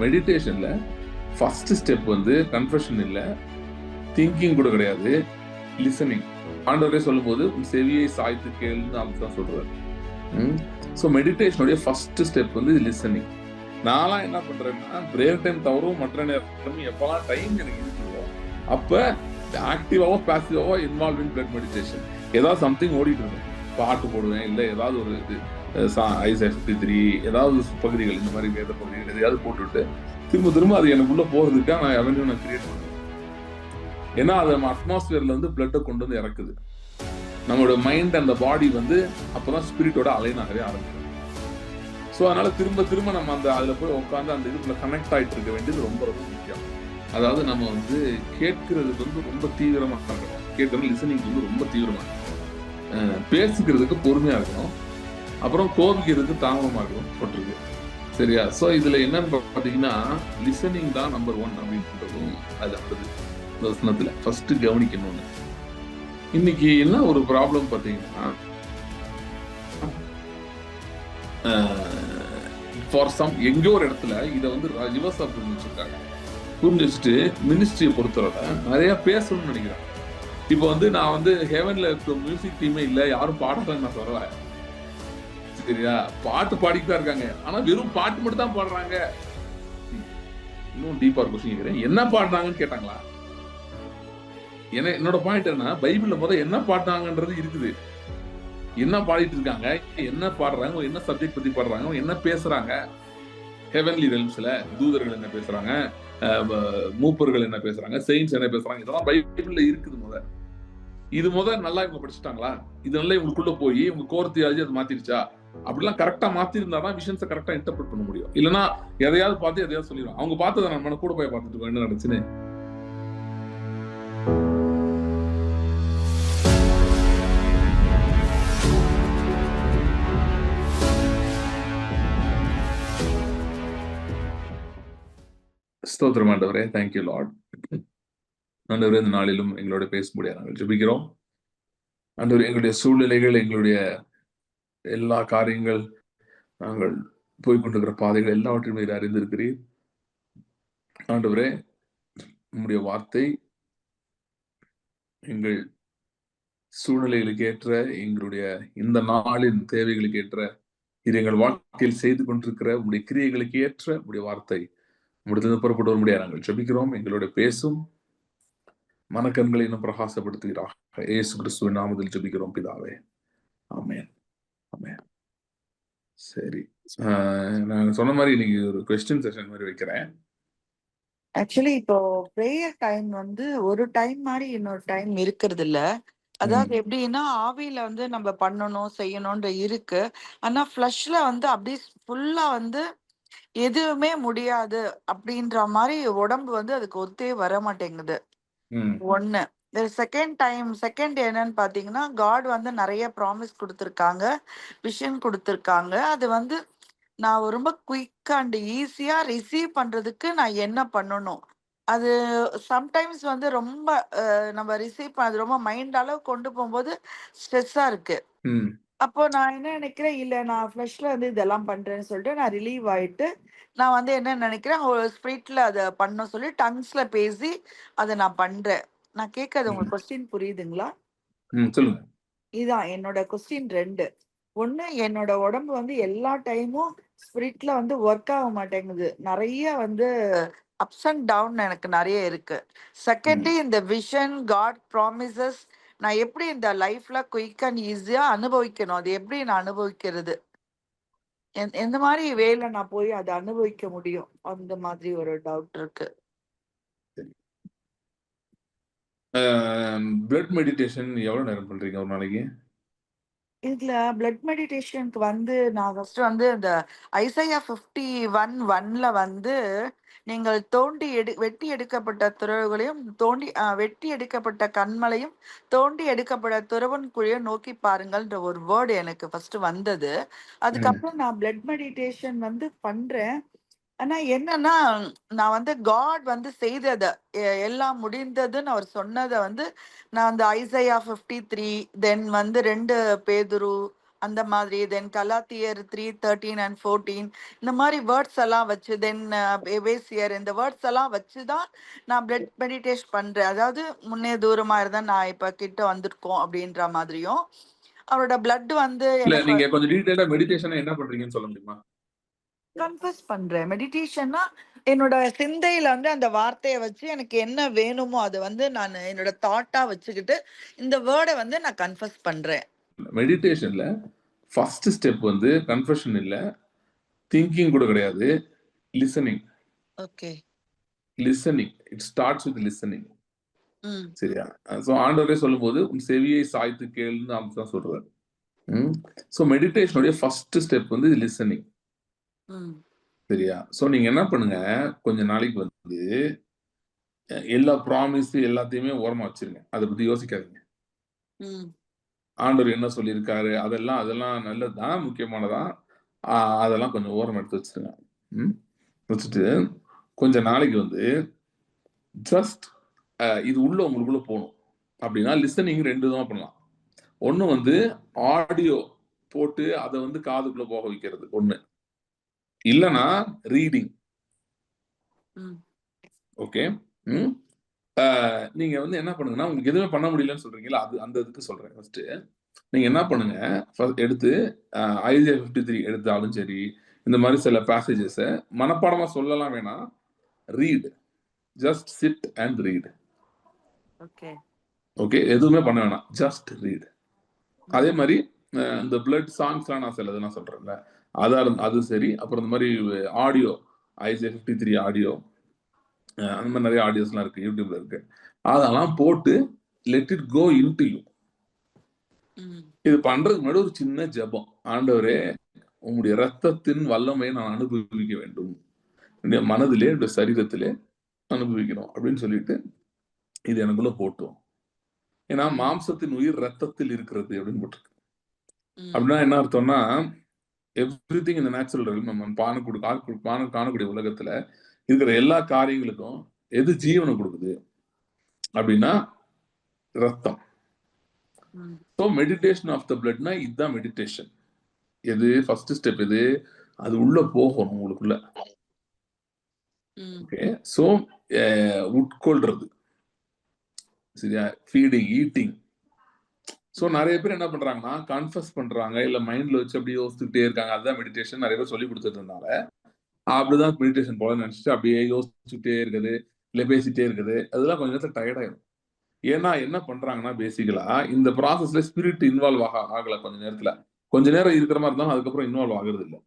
மெடிடேஷன்ல first step வந்து confession இல்ல, thinking கூட கிடையாது, லிசனிங். ஆண்டவரே சொல்லும்போது செவியை சாய்த்து கேளுன்னு தான் சொல்றாரு. ஸோ மெடிடேஷனுடைய ஃபர்ஸ்ட் ஸ்டெப் வந்து லிசனிங். நான்லாம் என்ன பண்றேன்னா, பிரேக் டைம் தவறும் மற்ற நேரமும் எப்பெல்லாம் டைம் எனக்கு இருக்குதோ அப்ப ஆக்டிவாவோ பாசிவாவோ இன்வால்வ் இன் பிளட் மெடிடேஷன். ஏதாவது சம்திங் ஓடிட்டு இருக்கும், பாட்டு போடுவேன், இல்லை ஏதாவது ஒரு இது ஐசா 53 ஏதாவது பகுதிகள், இந்த மாதிரி வேத பகுதிகள் எதையாவது போட்டுவிட்டு திரும்ப திரும்ப அது எனக்குள்ள போகிறதுக்காக நான் அவென்யூ நான் கிரியேட் பண்ணுவேன். ஏன்னா அது நம்ம அட்மாஸ்பியர்ல வந்து பிளட்டை கொண்டு வந்து இறக்குது. நம்மளோட மைண்ட் அந்த பாடி வந்து அப்பதான் ஸ்பிரிட்டோட அலைன் ஆகவே ஆரம்பிக்கும். ஸோ அதனால திரும்ப திரும்ப நம்ம அந்த அதுல போய் உட்காந்து அந்த இதுக்குள்ள கனெக்ட் ஆகிட்டு இருக்க வேண்டியது ரொம்ப ரொம்ப முக்கியம். அதாவது நம்ம வந்து கேட்கறதுக்கு வந்து ரொம்ப தீவிரமா இருக்கணும், கேட்கறது லிசனிங் வந்து ரொம்ப தீவிரமா இருக்கணும், பேசிக்கிறதுக்கு பொறுமையா இருக்கணும், அப்புறம் கோபிக்கிறதுக்கு தாமதமா இருக்கணும் போட்டிருக்கு. சரியா? ஸோ இதுல என்னன்னு பாத்தீங்கன்னா லிசனிங் தான் நம்பர் 1 அப்படின்றதும் அது அடுத்தது வசனத்துல ஃபர்ஸ்ட் கவனிக்கணும்னு. இன்னைக்கு என்ன ஒரு ப்ராப்ளம் பாத்தீங்கன்னா, ஃபார் சம் எங்கோ ஒரு இடத்துல இதை வந்து ரிவர்ஸா புரிஞ்சு வச்சிருக்காங்க. புரிஞ்சு வச்சுட்டு மினிஸ்ட்ரியை பொறுத்தவரை நிறைய பேசணும்னு நினைக்கிறேன். இப்போ வந்து நான் வந்து ஹெவன்ல இருக்க மியூசிக் டீமே இல்லை, யாரும் பாடலன்னு நான் சொல்ல. சரியா? பாட்டு பாடிட்டு தான் இருக்காங்க, ஆனா வெறும் பாட்டு மட்டும் தான் பாடுறாங்க. இன்னும் டீப்பா கொஸ்டின் கேட்கிறேன், என்ன பாடுறாங்கன்னு கேட்டாங்களா? என்னோட பாயிண்ட் என்ன, பைபிள்ல முதல்ல என்ன பாடுறாங்கன்றது இருக்குது. என்ன பாடிட்டு இருக்காங்க, என்ன பாடுறாங்க, என்ன சப்ஜெக்ட் பத்தி பாடுறாங்க, என்ன பேசுறாங்க, ஹெவன்லி ரெல்ம்ஸ்ல தூதர்கள் என்ன பேசுறாங்க, மூப்பர்கள் என்ன பேசுறாங்க, செயின்ஸ் என்ன பேசுறாங்க, இதெல்லாம் பைபிள்ல இருக்குது. இது நல்லா இவங்க படிச்சுட்டாங்களா? இது நல்லா இவங்களுக்குள்ள போய் இவங்க கோர் தியாலஜி அது மாத்திருச்சா? அப்படிலாம் கரெக்டா மாத்தி இருந்தாதான் விஷன்ஸை கரெக்டா இன்டர்பிரட் பண்ண முடியும். இல்லைன்னா எதையாவது பார்த்து எதையாவது சொல்லிடுவோம். அவங்க பார்த்ததை நம்ம கூட போய் பார்த்துட்டு இருக்கோம் என்ன நடந்துச்சுன்னு. ஸ்தோத்திரம் ஆண்டவரே, தேங்க்யூ லார்ட். ஆண்டவரே, இந்த நாளிலும் எங்களோட பேச முடியாது நாங்கள் ஜெபிக்கிறோம். ஆண்டவரே, எங்களுடைய சூழ்நிலைகள், எங்களுடைய எல்லா காரியங்கள், நாங்கள் போய்கொண்டிருக்கிற பாதைகள் எல்லாவற்றையும் நீர் அறிந்திருக்கிறீர். ஆண்டவரே, உம்முடைய வார்த்தை எங்கள் சூழ்நிலைகளுக்கு ஏற்ற, எங்களுடைய இந்த நாளின் தேவைகளுக்கு ஏற்ற, இது எங்கள் வாழ்க்கையில் செய்து கொண்டிருக்கிற உங்களுடைய கிரியைகளுக்கு ஏற்ற உங்களுடைய வார்த்தை உங்களுடைய புறப்பட்டு வர முடியாது நாங்கள் ஜெபிக்கிறோம். எங்களோட பேசும், மனக்கண்களை இன்னும் பிரகாசப்படுத்துகிறார். இயேசு கிறிஸ்துவின் நாமத்தில் ஜெபிக்கிறோம் பிதாவே, ஆமென், ஆமென். சரி, நான் சொன்ன மாதிரி இன்னைக்கு ஒரு கொஸ்டின் செஷன் மாதிரி வைக்கிறேன். ஆக்சுவலி இப்போ பிரேயர் டைம் வந்து ஒரு டைம் மாதிரி இன்னொரு டைம் இருக்கிறது இல்ல. அதாவது எப்படின்னா ஆவியில வந்து நம்ம பண்ணணும் செய்யணும்ன்ற இருக்கு. ஆனா ஃபிளஷ்ல வந்து அப்படியே ஃபுல்லா வந்து எதுவுமே முடியாது அப்படின்ற மாதிரி உடம்பு வந்து அதுக்கு ஒத்தே வர மாட்டேங்குது. ஒண்ணு. செகண்ட் என்னன்னு பாத்தீங்கன்னா, காட் வந்து நிறைய ப்ராமிஸ் கொடுத்திருக்காங்க, விஷன் கொடுத்திருக்காங்க. அது வந்து நான் ரொம்ப குயிக் அண்ட் ஈஸியா ரிசீவ் பண்றதுக்கு நான் என்ன பண்ணணும்? அது சம்டைம்ஸ் வந்து ரொம்ப நம்ம ரிசீவ் பண்ணது ரொம்ப மைண்ட் அளவு கொண்டு போகும்போது ஸ்ட்ரெஸ்ஸா இருக்கு. அப்போ நான் என்ன நினைக்கிறேன், இல்ல நான் ஃப்ளஷ்ல வந்து இதெல்லாம் பண்றேன்னு சொல்லிட்டு நான் ரிலீவ் ஆயிட்டு, நான் வந்து என்ன நினைக்கிறேன், ஒரு ஸ்பிரிட்ல அதை பண்ண சொல்லி டங்ஸ்ல பேசி அதை நான் பண்றேன். நான் கேட்கறது உங்களுக்கு கொஸ்டின் புரியுதுங்களா? சொல்லுங்க. இதுதான் என்னோட கொஸ்டின் 2. 1, என்னோட உடம்பு வந்து எல்லா டைமும் ஸ்பிரிட்ல வந்து ஒர்க் ஆக மாட்டேங்குது. நிறைய வந்து அப்ஸ் அண்ட் டவுன் எனக்கு நிறைய இருக்கு. செகண்ட், இந்த விஷன், காட் ப்ராமிசஸ் நான் எப்படி இந்த லைஃப்ல குயிக் அண்ட் ஈஸியா அனுபவிக்கணும்? அது எப்படி நான் அனுபவிக்கிறது? எந்த மாதிரி வேலை நான் போய் அதை அனுபவிக்க முடியும்? அந்த மாதிரி ஒரு டவுட் இருக்கு. பிளட் மெடிடேஷன் எவ்வளவு நேரம் பண்றீங்க ஒரு நாளைக்கு? இதுல பிளட் மெடிடேஷனுக்கு வந்து நான் ஃபர்ஸ்ட் வந்து இந்த ஐசையா 51:1ல வந்து நீங்கள் வெட்டி எடுக்கப்பட்ட துறவுகளையும் வெட்டி எடுக்கப்பட்ட கண்மலையும் தோண்டி எடுக்கப்பட்ட துறவன் குழியை நோக்கி பாருங்கள்ன்ற ஒரு வேர்டு எனக்கு ஃபர்ஸ்ட் வந்தது. அதுக்கப்புறம் நான் பிளட் மெடிடேஷன் வந்து பண்றேன். ஆனா என்னன்னா, நான் வந்து காட் வந்து செய்தத எல்லாம் முடிந்ததுன்னு அவர் சொன்னதை வந்து நான் அந்த ஐசையா 53, தென் வந்து 2 பேதுரு அந்த மாதிரி தென் கலாத்தியர் 3:13 and 14 இந்த மாதிரி வேர்ட்ஸ் எல்லாம் வச்சு தென் எபேசியர் இந்த வேர்ட்ஸ் எல்லாம் வச்சு தான் நான் பிளட் மெடிடேஷன் பண்றேன். அதாவது முன்னே தூரமா இருந்தா நான் இப்ப கிட்ட வந்திருக்கோம் அப்படின்ற மாதிரியும் அவரோட பிளட் வந்து இல்ல எனக்கு நீங்க கொஞ்சம் டீடைலா மெடிடேஷன் என்ன பண்றீங்கன்னு சொல்ல முடியுமா? கன்ஃபஸ் பண்றேன். மெடிடேஷன்னா என்னோட சிந்தையில வந்து அந்த வார்த்தையை வச்சு எனக்கு என்ன வேணுமோ அதை வந்து நான் என்னோட தாட்டா வச்சுக்கிட்டு இந்த வேர்டை வந்து நான் கன்ஃபஸ் பண்றேன். மெடிடேஷன்ல ஃபர்ஸ்ட் ஸ்டெப் வந்து கன்ஃபெஷன் இல்ல, திங்கிங் கூட கிடையாது, listening. Okay. Listening, it starts with listening. ம் சரியா? ஸோ ஆண்டவரே சொல்லும்போது உன் செவியை சாய்த்து கேளுன்னு தான் சொல்றாரு. ஸோ மெடிடேஷனுடைய ஃபர்ஸ்ட் ஸ்டெப் வந்து லிசனிங். ம் சரியா? ஸோ நீங்க என்ன பண்ணுங்க, கொஞ்ச நாளைக்கு வந்து எல்லா ப்ராமிஸ் எல்லாத்தையுமே ஓரமா வச்சிருங்க. அதை பத்தி யோசிக்காதீங்க. ம் ஆண்டவர் என்ன சொல்லியிருக்காரு அதெல்லாம் நல்லதுதான், முக்கியமானதான். அதெல்லாம் கொஞ்சம் ஓரம் எடுத்து வச்சிருங்க. வச்சுட்டு கொஞ்ச நாளைக்கு வந்து ஜஸ்ட் இது உள்ள உங்களுக்குள்ள போகணும் அப்படின்னா லிசனிங் 2 விதமா பண்ணலாம். ஒண்ணு வந்து ஆடியோ போட்டு அதை வந்து காதுக்குள்ள போக வைக்கிறது ஒண்ணு, இல்லைன்னா ரீடிங். ம் ஓகே. நீங்க வந்து என்ன பண்ணுங்கன்னா, உங்களுக்கு எதுவுமே பண்ண முடியலன்னு சொல்றீங்களா, அது அந்த இதுக்கு சொல்றேன். ஃபர்ஸ்ட் நீங்க என்ன பண்ணுங்க, எடுத்து ஐசியா 53 எடுத்தாலும் சரி, இந்த மாதிரி சில பேசேஜஸ் மனப்பாடமா சொல்லலாம் வேணாம், read, just sit and read. Okay. Okay, எதுவுமே பண்ண வேணாம், ஜஸ்ட் ரீட். அதே மாதிரி இந்த பிளட் சாங்ஸ்லாம் நான் சிலதெல்லாம் சொல்றேன்ல, அது சரி. அப்புறம் இந்த மாதிரி ஆடியோ, ஐசியா 53 ஆடியோ, அந்த மாதிரி நிறைய ஆடியோஸ்லாம் இருக்கு, யூடியூப்ல இருக்கு. அதெல்லாம் போட்டு let it go into you. இது பண்றதுக்கு முன்னாடி ஒரு சின்ன ஜெபம், ஆண்டவரே உங்களுடைய ரத்தத்தின் வல்லமையை நான் அனுபவிக்க வேண்டும், என்னுடைய மனதிலே என்னுடைய சரீரத்திலே அனுபவிக்கணும் அப்படின்னு சொல்லிட்டு இது எனக்குள்ள போட்டோம். ஏன்னா மாம்சத்தின் உயிர் ரத்தத்தில் இருக்கிறது அப்படின்னு போட்டிருக்கு. அப்படின்னா என்ன அர்த்தம்னா, எவ்ரிதிங் இந்த நேச்சுரல் ரெல்ம், நம்ம காணக்கூடிய உலகத்துல இருக்கிற எல்லா காரியங்களுக்கும் எது ஜீவனை கொடுக்குது அப்படின்னா ரத்தம். ஸோ மெடிடேஷன் ஆஃப் த பிளட்னா இதுதான் மெடிடேஷன். எது ஃபர்ஸ்ட் ஸ்டெப், எது அது உள்ள போகணும் உங்களுக்குள்ள. ஓகே. ஸோ உட்கொள்றது, சரியா, ஃபீடிங், ஈட்டிங். ஸோ நிறைய பேர் என்ன பண்றாங்கன்னா, கன்ஃபஸ் பண்றாங்க, இல்ல மைண்ட்ல வச்சு அப்படியே யோசிச்சுக்கிட்டே இருக்காங்க. அதுதான் மெடிடேஷன் நிறைய பேர் சொல்லி கொடுத்துருந்தனால அப்படிதான் மெடிடேஷன் போல நினைச்சிட்டு அப்படியே யோசிச்சுட்டே இருக்குது, இல்ல பேசிட்டே இருக்குது. அதெல்லாம் கொஞ்ச நேரத்துல டயர்ட் ஆயிடும். ஏன்னா என்ன பண்றாங்கன்னா, பேசிக்கலா இந்த ப்ராசஸ்ல ஸ்பிரிட் இன்வால்வ் ஆகல. கொஞ்ச நேரம் இருக்கிற மாதிரி இருந்தாலும் அதுக்கப்புறம் இன்வால்வ் ஆகுறது இல்லை.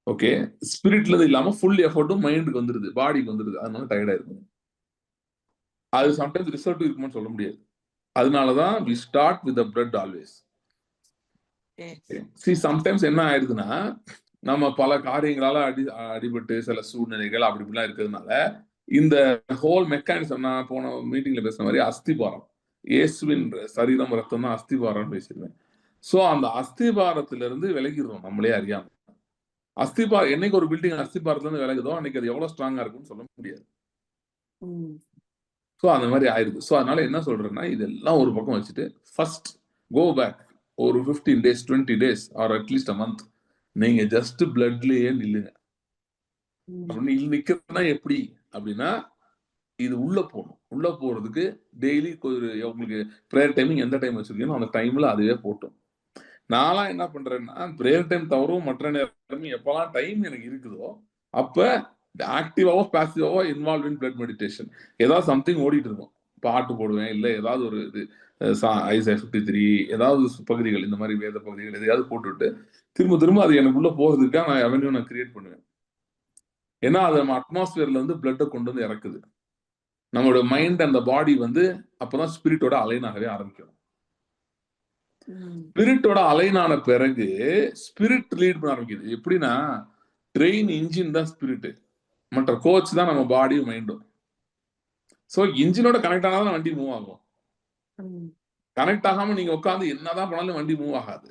ஓகே. ஸ்பிரிட்ல இருந்து இல்லாம ஃபுல் எஃபர்ட்டும் மைண்டுக்கு வந்துருது, பாடிக்கு வந்துருது. அதனால டயர்டா இருக்கும். அது சம்டைம்ஸ் ரிசல்ட் இருக்குமான்னு சொல்ல முடியாது. அதனாலதான் we start with the blood always. See, sometimes என்ன ஆயிடுதுன்னா, நம்ம பல காரியங்களால அடிபட்டு சில சூழ்நிலைகள் அப்படி இப்படிலாம் இருக்கிறதுனால இந்த ஹோல் மெக்கானிசம், நான் போன மீட்டிங்ல பேசுற மாதிரி அஸ்திபாரம், இயேசுவின் சரீரம் ரத்தம் தான் அஸ்திபாரம் பேசிடுவேன். சோ அந்த அஸ்திபாரத்துல இருந்து விலகிடுறோம் நம்மளே அறியாம. அஸ்திபாரம் என்னைக்கு ஒரு பில்டிங் அஸ்திபாரத்துல இருந்து விலகுதோ அன்னைக்கு அது எவ்வளவு ஸ்ட்ராங்கா இருக்கும்னு சொல்ல முடியாது. ஸோ அந்த மாதிரி ஆயிடுது. ஸோ அதனால என்ன சொல்றேன்னா, இதெல்லாம் ஒரு பக்கம் வச்சுட்டு ஃபர்ஸ்ட் கோ பேக் ஒரு 15 days 20 days or at least a month நீங்க ஜஸ்ட் பிளட்லயே நில்லுங்க. அப்படின்னு நிக்கிறதுனா எப்படி அப்படின்னா, இது உள்ள போகணும். உள்ள போறதுக்கு டெய்லி உங்களுக்கு ப்ரேயர் டைமிங் எந்த டைம் வச்சிருக்கீங்களோ அந்த டைம்ல அதுவே போட்டோம். நான்லாம் என்ன பண்றேன்னா, ப்ரேயர் டைம் தவறும் மற்ற நேரமும் எப்பெல்லாம் டைம் எனக்கு இருக்குதோ அப்ப ஆக்டிவாவோ பாசிவாவோ இன்வால்வ் இன் பிளட் மெடிடேஷன். ஏதாவது சம்திங் ஓடிட்டு இருக்கும், பாட்டு போடுவேன், இல்ல ஏதாவது ஒரு இது ஐசியா 53 ஏதாவது பகுதிகள், இந்த மாதிரி வேத பகுதிகள் எதையாவது போட்டுவிட்டு திரும்ப திரும்ப அது எனக்குள்ள போறதுக்காக நான் அவென்யூ நான் கிரியேட் பண்ணுவேன். ஏன்னா அது நம்ம அட்மாஸ்பியர்ல வந்து பிளட்டை கொண்டு வந்து இறக்குது. நம்மளோட மைண்ட் அந்த பாடி வந்து அப்பதான் ஸ்பிரிட்டோட அலைன் ஆகவே ஆரம்பிக்கும். ஸ்பிரிட்டோட அலைன் ஆன பிறகு ஸ்பிரிட் லீட் பண்ண ஆரம்பிக்குது. எப்படின்னா, ட்ரெயின் இன்ஜின் தான் ஸ்பிரிட், மற்ற கோச் தான் நம்ம பாடியும் மைண்டும். சோ இன்ஜினோட கனெக்ட் ஆனாதான் வண்டி மூவ் ஆகும். கனெக்ட் ஆகாம நீங்க உட்காந்து என்னதான் பண்ணாலும் வண்டி மூவ் ஆகாது.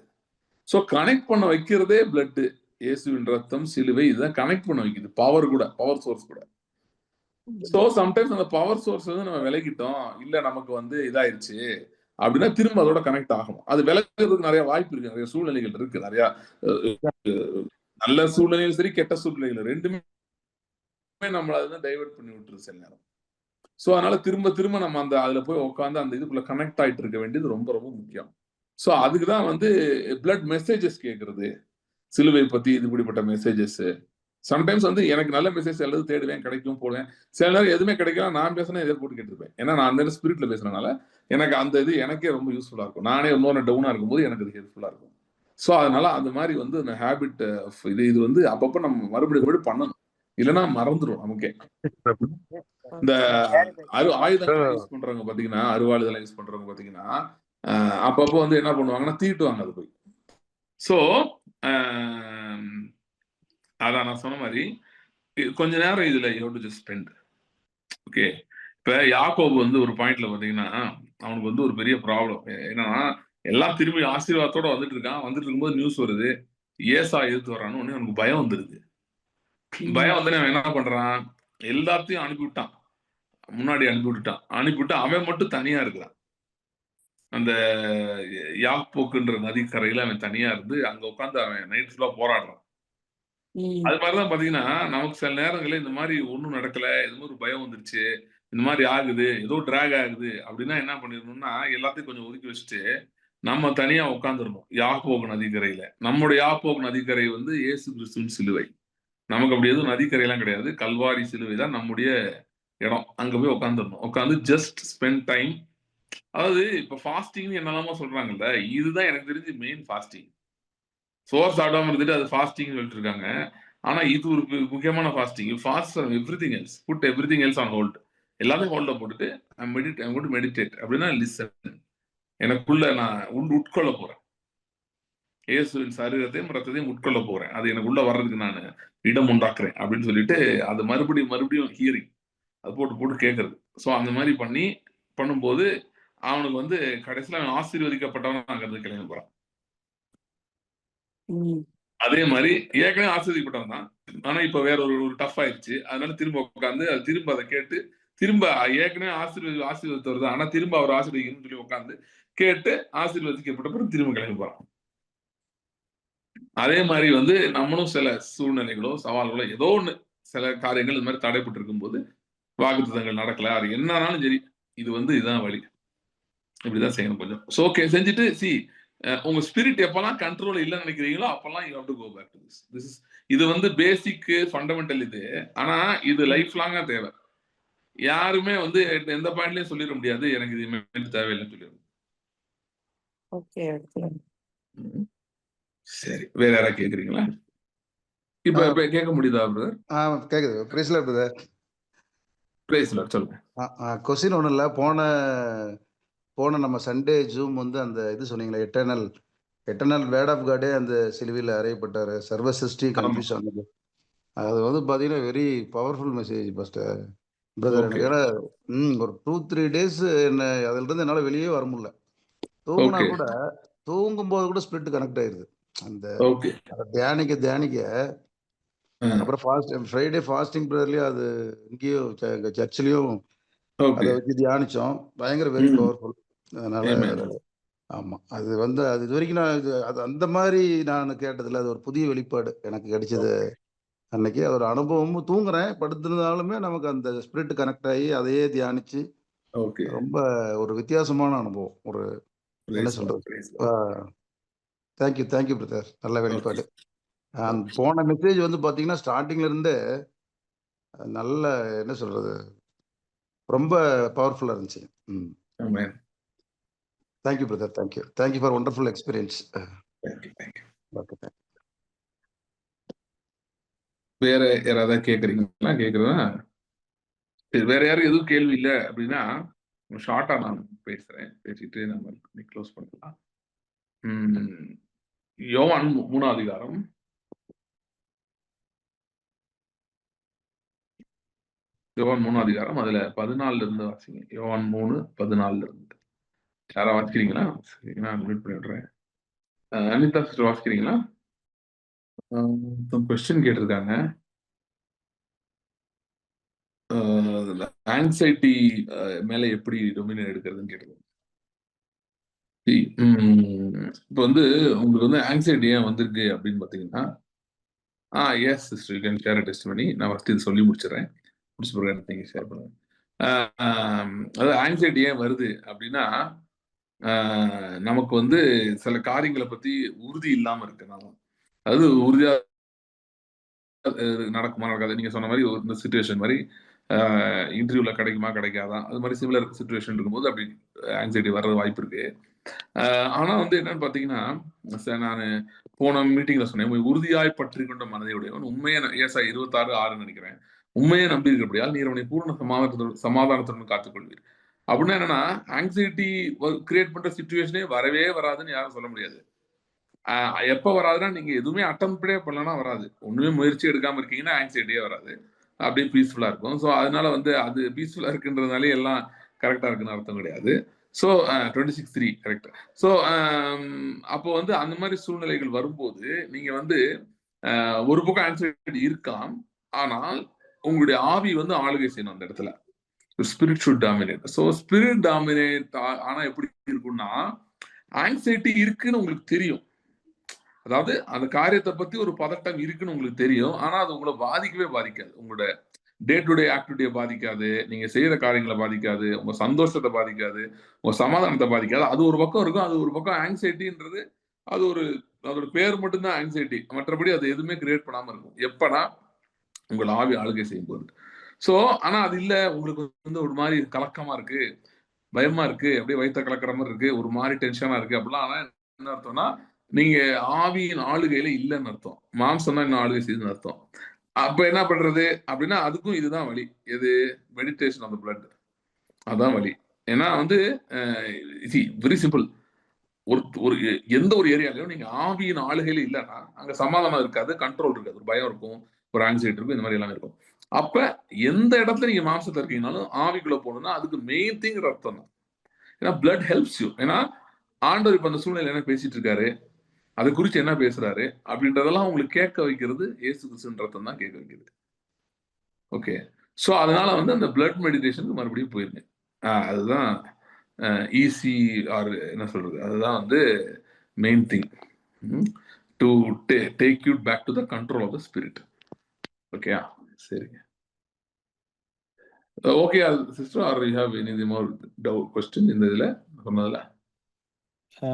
சோ கனெக்ட் பண்ண வைக்கிறதே பிளட், இயேசுவின் ரத்தம், சிலுவை, இதுதான் கனெக்ட் பண்ண வைக்குது. பவர் கூட, பவர் சோர்ஸ் கூட. சோ சம்டைம்ஸ் அந்த பவர் சோர்ஸ் வந்து நம்ம விலகிட்டோம், இல்ல நமக்கு வந்து இதாயிருச்சு, அப்படின்னா திரும்ப அதோட கனெக்ட் ஆகணும். அது விலகுறதுக்கு நிறைய வாய்ப்பு இருக்கு, நிறைய சூழ்நிலைகள் இருக்கு, நிறைய நல்ல சூழ்நிலையும் சரி கெட்ட சூழ்நிலைகள் ரெண்டுமே நம்மள அதை டைவர்ட் பண்ணி விட்டுருது சில நேரம். சோ அதனால திரும்ப திரும்ப நம்ம அந்த அதுல போய் உட்காந்து அந்த இதுக்குள்ள கனெக்ட் ஆயிட்டு இருக்க வேண்டியது ரொம்ப ரொம்ப முக்கியம். சோ அதுக்குதான் பிளட் மெசேஜஸ் கேட்கறது, சிலுவை பத்தி இப்படிப்பட்ட மெசேஜஸ். சம்டைம்ஸ் எனக்கு நல்ல மெசேஜ் அல்லது தேடுவேன், கிடைக்கும் போடுவேன். சில நேரம் எதுவுமே கிடைக்கும், நான் பேசினா எதை போட்டு கேட்டுருப்பேன். ஏன்னா நான் அந்த ஸ்பிரிட்ல பேசுறதுனால எனக்கு அந்த இது எனக்கே ரொம்ப யூஸ்ஃபுல்லா இருக்கும். நானே இன்னொரு டவுனா இருக்கும்போது எனக்கு அது ஹெல்ப்ஃபுல்லா இருக்கும். சோ அதனால அந்த மாதிரி அந்த ஹேபிட் இது அப்பப்ப நம்ம மறுபடியும் பண்ணணும், இல்லைன்னா மறந்துடும் நமக்கே. இந்த ஆயுதங்கள் யூஸ் பண்றவங்க பாத்தீங்கன்னா, அருவாளுதெல்லாம் யூஸ் பண்றவங்க பாத்தீங்கன்னா அப்பப்போ என்ன பண்ணுவாங்கன்னா தீட்டுவாங்க அது போய். சோ அதான் நான் சொன்ன மாதிரி கொஞ்ச நேரம் இதுல you have to just spend. Okay, இப்ப யாக்கோபு ஒரு பாயிண்ட்ல பாத்தீங்கன்னா அவனுக்கு ஒரு பெரிய ப்ராப்ளம் என்னன்னா, எல்லாம் திரும்பி ஆசீர்வாதத்தோட வந்துட்டு இருக்கான். வந்துட்டு இருக்கும்போது நியூஸ் வருது, ஏசா எதிர்த்து வர்றான்னு உடனே அவனுக்கு பயம் வந்துருது. பயம் வந்து அவன் என்ன பண்றான், எல்லாத்தையும் அனுப்பிவிட்டான், முன்னாடி அனுப்பிவிட்டுட்டான். அனுப்பிவிட்டு அவன் மட்டும் தனியா இருக்கிறான். அந்த யாப்போக்குன்ற நதிக்கரையில அவன் தனியா இருந்து அங்க உட்காந்து அவன் நைட் ஃபுல்லா போராடுறான். அது மாதிரிதான் பாத்தீங்கன்னா நமக்கு சில நேரங்களில் இந்த மாதிரி ஒண்ணும் நடக்கல, இது மாதிரி பயம் வந்துருச்சு, இந்த மாதிரி ஆகுது, ஏதோ டிராக் ஆகுது அப்படின்னா என்ன பண்ணிடணும்னா எல்லாத்தையும் கொஞ்சம் ஒதுக்கி வச்சுட்டு நம்ம தனியா உட்காந்துடணும் யாப்போக்கு நதிக்கரையில. நம்முடைய யாப்போக்கு நதிக்கரை இயேசு கிறிஸ்துவின் சிலுவை. நமக்கு அப்படி எதுவும் நதிக்கரை எல்லாம் கிடையாது, கல்வாரி சிலுவை தான் நம்முடைய இடம். அங்க போய் உட்காந்துடணும். உட்காந்து ஜஸ்ட் ஸ்பெண்ட் டைம். அதாவது இப்ப ஃபாஸ்டிங் என்னெல்லாமோ சொல்றாங்கல்ல, இதுதான் எனக்கு தெரிஞ்சு மெயின் ஃபாஸ்டிங். சோறு சாப்பிடாம இருந்துட்டு அது ஃபாஸ்டிங் சொல்லிட்டு இருக்காங்க. ஆனா இது ஒரு முக்கியமான fasting. You fast from everything else, put everything else on hold. எல்லாத்தையும் ஹோல்ட்ல போட்டுட்டு I am going to meditate. அப்படின்னா லிசன், எனக்குள்ள நான் உட்கொள்ள போறேன். இயேசுவின் சரீரத்தையும் ரத்தத்தையும் உட்கொள்ள போறேன். அது எனக்குள்ள வர்றதுக்கு நான் இடம் உண்டாக்குறேன் அப்படின்னு சொல்லிட்டு அது மறுபடியும் மறுபடியும் ஹியரிங் அது போட்டு போட்டு கேட்கறது. ஸோ அந்த மாதிரி பண்ணும்போது அவனுக்கு கடைசியில் அவன் ஆசீர்வதிக்கப்பட்டவன் அங்கிருந்து கிளம்பி போறான். அதே மாதிரி ஏற்கனவே ஆசீர்வதிக்கப்பட்டவன் தான், ஆனா இப்ப வேற ஒரு டஃப் ஆயிடுச்சு. அதனால திரும்ப உட்காந்து திரும்ப அதை கேட்டு திரும்ப ஏற்கனவே ஆசீர்வதித்து வருது, ஆனா திரும்ப அவர் ஆசீர்வதிக்கணும்னு சொல்லி உட்காந்து கேட்டு ஆசீர்வதிக்கப்பட்ட பிறகு திரும்ப கிளம்பி போறான். அதே மாதிரி நம்மளும் சில சூழ்நிலைகளோ சவால்களோ ஏதோ ஒண்ணு சில காரியங்கள் இந்த மாதிரி தடைப்பட்டு இருக்கும்போது வாக்குத்தத்தங்கள் நடக்கல, அது என்னன்னாலும் சரி, இதுதான் வழி, இப்படிதான் செய்யணும் கொஞ்சம். ஓகே செஞ்சுட்டு உங்க ஸ்பிரிட் எப்பெல்லாம் கண்ட்ரோல் இல்லைன்னு நினைக்கிறீங்களோ அப்பெல்லாம் you have to go back to this. இது பேசிக் ஃபண்டமெண்டல் இது. ஆனா இது லைஃப் லாங்கா தேவை. யாருமே எந்த பாயிண்ட்லயும் சொல்லிட முடியாது எனக்கு இது தேவையில்லைன்னு சொல்லிடுறது. ஓகே, சரி, வேற யாராவது கேக்குறீங்களா? இப்ப கேட்க முடியுதா பிரதர்? கேக்குது. Praise Lord brother. Praise Lord, சொல்லுங்க. கொஸ்டின் ஒன்றும் இல்லை. போன நம்ம சண்டே ஜூம் அந்த இது சொன்னீங்களே, எட்டர்னல் வேர்ட் ஆஃப் காடே அந்த சிலுவையில் அறையப்பட்டார், சர்வ சிருஷ்டி கன்ஃபியூஸ் ஆனது. அது பார்த்தீங்கன்னா very powerful message pastor brother. எனக்கு ஏன்னா ஒரு 2-3 டேஸ் என்ன அதிலிருந்து என்னால் வெளியே வர முடியல. தூங்கினா கூட தூங்கும்போது கூட ஸ்பிரிட் கனெக்ட் ஆயிருது. அந்த தியானிக்க அப்புறம் ஃப்ரைடே ஃபாஸ்டிங் ப்ரேயர்லயும் அது இங்கேயும் சர்ச்சிலையும் அதை வச்சு தியானிச்சோம். பயங்கர வெரி பவர்ஃபுல். அதனால ஆமா, அது அது இது வரைக்கும் நான் அது அந்த மாதிரி நான் கேட்டதில்ல. அது ஒரு புதிய வெளிப்பாடு எனக்கு கிடைச்சது அன்னைக்கு. அது ஒரு அனுபவமும். தூங்குறேன், படுத்திருந்தாலுமே நமக்கு அந்த ஸ்பிரிட் கனெக்ட் ஆகி அதையே தியானிச்சு ரொம்ப ஒரு வித்தியாசமான அனுபவம். ஒரு என்ன சொல்றது, தேங்க்யூ பிரதர், நல்ல வெளிப்பாடு. போன மெசேஜ் பாத்தீங்கன்னா ஸ்டார்டிங்ல இருந்தே நல்ல என்ன சொல்றது ரொம்ப பவர்ஃபுல்லா இருந்துச்சு. Thank you brother, thank you for wonderful experience. வேற யாராவது கேக்குறீங்களா? கேக்குறதா? வேற யாரும் எதுவும் கேள்வி இல்லை அப்படின்னா ஷார்ட்டா நான் பேசிட்டு நம்ம க்ளோஸ் பண்ணலாம். யோவான் 3ஆம் அதிகாரம். யோவான் 3ஆம் அதிகாரம் அதுல 14 இருந்து வாசிங்க. யோவான் 3:14 இருந்து யாரா வாசிக்கிறீங்களா? நான் மியூட் பண்ணி விடுறேன். அனிதா சிஸ்டர் வாசிக்கிறீங்களா? கொஸ்டின் கேட்டிருக்காங்க. ஆங்ஸைட்டி மேல எப்படி டொமினியன் எடுக்கிறதுன்னு கேட்டிருக்காங்க. இப்போ வந்து உங்களுக்கு வந்து ஆங்ஸைட்டி ஏன் வந்திருக்கு அப்படின்னு பார்த்தீங்கன்னா, yes sister you can share a testimony. நான் ஃபர்ஸ்ட் இது சொல்லி முடிச்சிடுறேன். முடிச்ச பிறகு எனக்கு நீங்க ஷேர் பண்ணுங்க. அதாவது ஆங்ஸைட்டி ஏன் வருது அப்படின்னா, நமக்கு வந்து சில காரியங்களை பத்தி உறுதி இல்லாம இருக்கனால. அதாவது உறுதியா நடக்குமா நடக்காது. நீங்க சொன்ன மாதிரி இந்த சிச்சுவேஷன் மாதிரி இன்டர்வியூல கிடைக்குமா கிடைக்காதா, அது மாதிரி சிமிலர் சுச்சுவேஷன் இருக்கும்போது அப்படி ஆங்ஸைட்டி வர்றது வாய்ப்பு இருக்கு. ஆனா வந்து என்னன்னு பாத்தீங்கன்னா, நான் போன மீட்டிங்ல சொன்னேன், உறுதியாய் பற்றி கொண்ட மனதை உடையவன் உண்மையை ஏசா 26:6 நினைக்கிறேன், உண்மையை நம்பி இருக்கிறபடியால் நீர் அவனை பூர்ண சமாதானத்துடன் காத்துக்கொள்வீர். அப்படின்னா என்னன்னா, ஆங்ஸைட்டி கிரியேட் பண்ற சிச்சுவேஷனே வரவே வராதுன்னு யாரும் சொல்ல முடியாது. எப்ப வராதுன்னா, நீங்க எதுவுமே அட்டெம்ப்டே பண்ணலன்னா வராது. ஒண்ணுமே முயற்சி எடுக்காம இருக்கீங்கன்னா ஆங்ஸைட்டியே வராது. அப்படியே பீஸ்ஃபுல்லா இருக்கும். ஸோ அதனால வந்து அது பீஸ்ஃபுல்லா இருக்குன்றதுனாலே எல்லாம் கரெக்டா இருக்குன்னு அர்த்தம் கிடையாது. So 26:3 correct. ஸோ அப்போ வந்து அந்த மாதிரி சூழ்நிலைகள் வரும்போது நீங்க வந்து ஒரு பக்கம் ஆங்ஸைட்டி இருக்கலாம். ஆனால் உங்களுடைய ஆவி வந்து ஆளுகை செய்யணும் அந்த இடத்துல. Spirit should dominate. So spirit dominate ஆனா எப்படி இருக்கும்னா, ஆங்ஸைட்டி இருக்குன்னு உங்களுக்கு தெரியும். அதாவது அந்த காரியத்தை பத்தி ஒரு பதட்டம் இருக்குன்னு உங்களுக்கு தெரியும். ஆனா அது உங்களை பாதிக்கவே பாதிக்காது. உங்களோட டே டு டே ஆக்டிவிட்டியை பாதிக்காது. நீங்க செய்யற காரியங்களை பாதிக்காது. உங்க சந்தோஷத்தை பாதிக்காது. உங்க சமாதானத்தை பாதிக்காது. அது ஒரு பக்கம் இருக்கும். அது ஒரு பக்கம் ஆங்ஸைட்டின்றது அது ஒரு அதோட பேர் மட்டும்தான் ஆங்ஸைட்டி. மற்றபடி அது எதுவுமே கிரியேட் பண்ணாம இருக்கும். எப்பனா உங்கள் ஆவி ஆளுகை செய்யும் போது. ஸோ ஆனா அது இல்ல, உங்களுக்கு வந்து ஒரு மாதிரி கலக்கமா இருக்கு, பயமா இருக்கு, அப்படியே வயிற்ற கலக்கிற மாதிரி இருக்கு, ஒரு மாதிரி டென்ஷனா இருக்கு அப்படிலாம். ஆனா என்ன அர்த்தம்னா, நீங்க ஆவியின் ஆளுகையில இல்லைன்னு அர்த்தம். மாம்சம் தான் இன்னும் ஆளுகை செய்யுதுன்னு அர்த்தம். அப்ப என்ன பண்றது அப்படின்னா, அதுக்கும் இதுதான் வழி. எது? Meditation on the blood. அதான் வழி. ஏன்னா வந்து வெரி சிம்பிள். ஒரு ஒரு எந்த ஒரு ஏரியாலையும் நீங்க ஆவியின் ஆளுகையில இல்லைன்னா அங்க சமாதானம் இருக்காது, கண்ட்ரோல் இருக்காது, ஒரு பயம் இருக்கும், ஒரு ஆங்ஸைட்டி இருக்கும், இந்த மாதிரி எல்லாம் இருக்கும். அப்ப எந்த இடத்துல நீங்க மாம்சத்துல இருக்கீங்கனாலும் ஆவிக்குள்ள போகணும்னா அதுக்கு மெயின் திங் ரத்தம் தான். ஏன்னா பிளட் ஹெல்ப்ஸ் யூ. ஏன்னா ஆண்டவர் இப்ப அந்த சூழ்நிலை என்ன பேசிட்டு இருக்காரு, அதை குறித்து என்ன பேசுறாரு அப்படின்றதெல்லாம் உங்களுக்கு கேட்க வைக்கிறது இயேசு கிறிஸ்துவின் ரத்தம் தான் கேட்க வைக்கிறது. ஓகே. ஸோ அதனால வந்து அந்த பிளட் மெடிடேஷனுக்கு மறுபடியும் போயிருங்க. அதுதான் ஈஸி ஆர் என்ன சொல்றது, அதுதான் வந்து main thing to take you back to the control of the spirit. ஓகேயா? சரிங்க. Okay sister, are you have any more doubt question இந்த இதுல சொன்னதுல?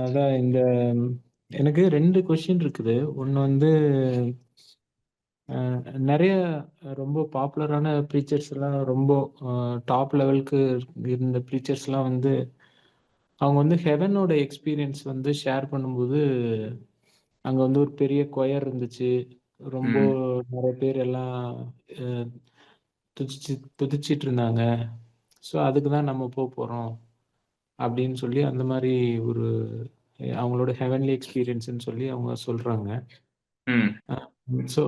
அதான் இந்த எனக்கு 2 கொஸ்டின் இருக்குது. ஒன்று வந்து நிறைய ரொம்ப பாப்புலரான ப்ரீச்சர்ஸ் எல்லாம், ரொம்ப டாப் லெவலுக்கு இருந்த ப்ரீச்சர்ஸ்லாம் வந்து அவங்க வந்து ஹெவனோட எக்ஸ்பீரியன்ஸ் வந்து ஷேர் பண்ணும்போது அங்கே வந்து ஒரு பெரிய கொயர் இருந்துச்சு, ரொம்ப நிறைய பேர் எல்லாம் துதிச்சிட்டு இருந்தாங்க. ஸோ அதுக்கு தான் நம்ம போகிறோம் அப்படின்னு சொல்லி அந்த மாதிரி ஒரு அவங்களோட ஹெவன்லி எக்ஸ்பீரியன்ஸ்ன்னு சொல்லி அவங்க சொல்றாங்க. ஸோ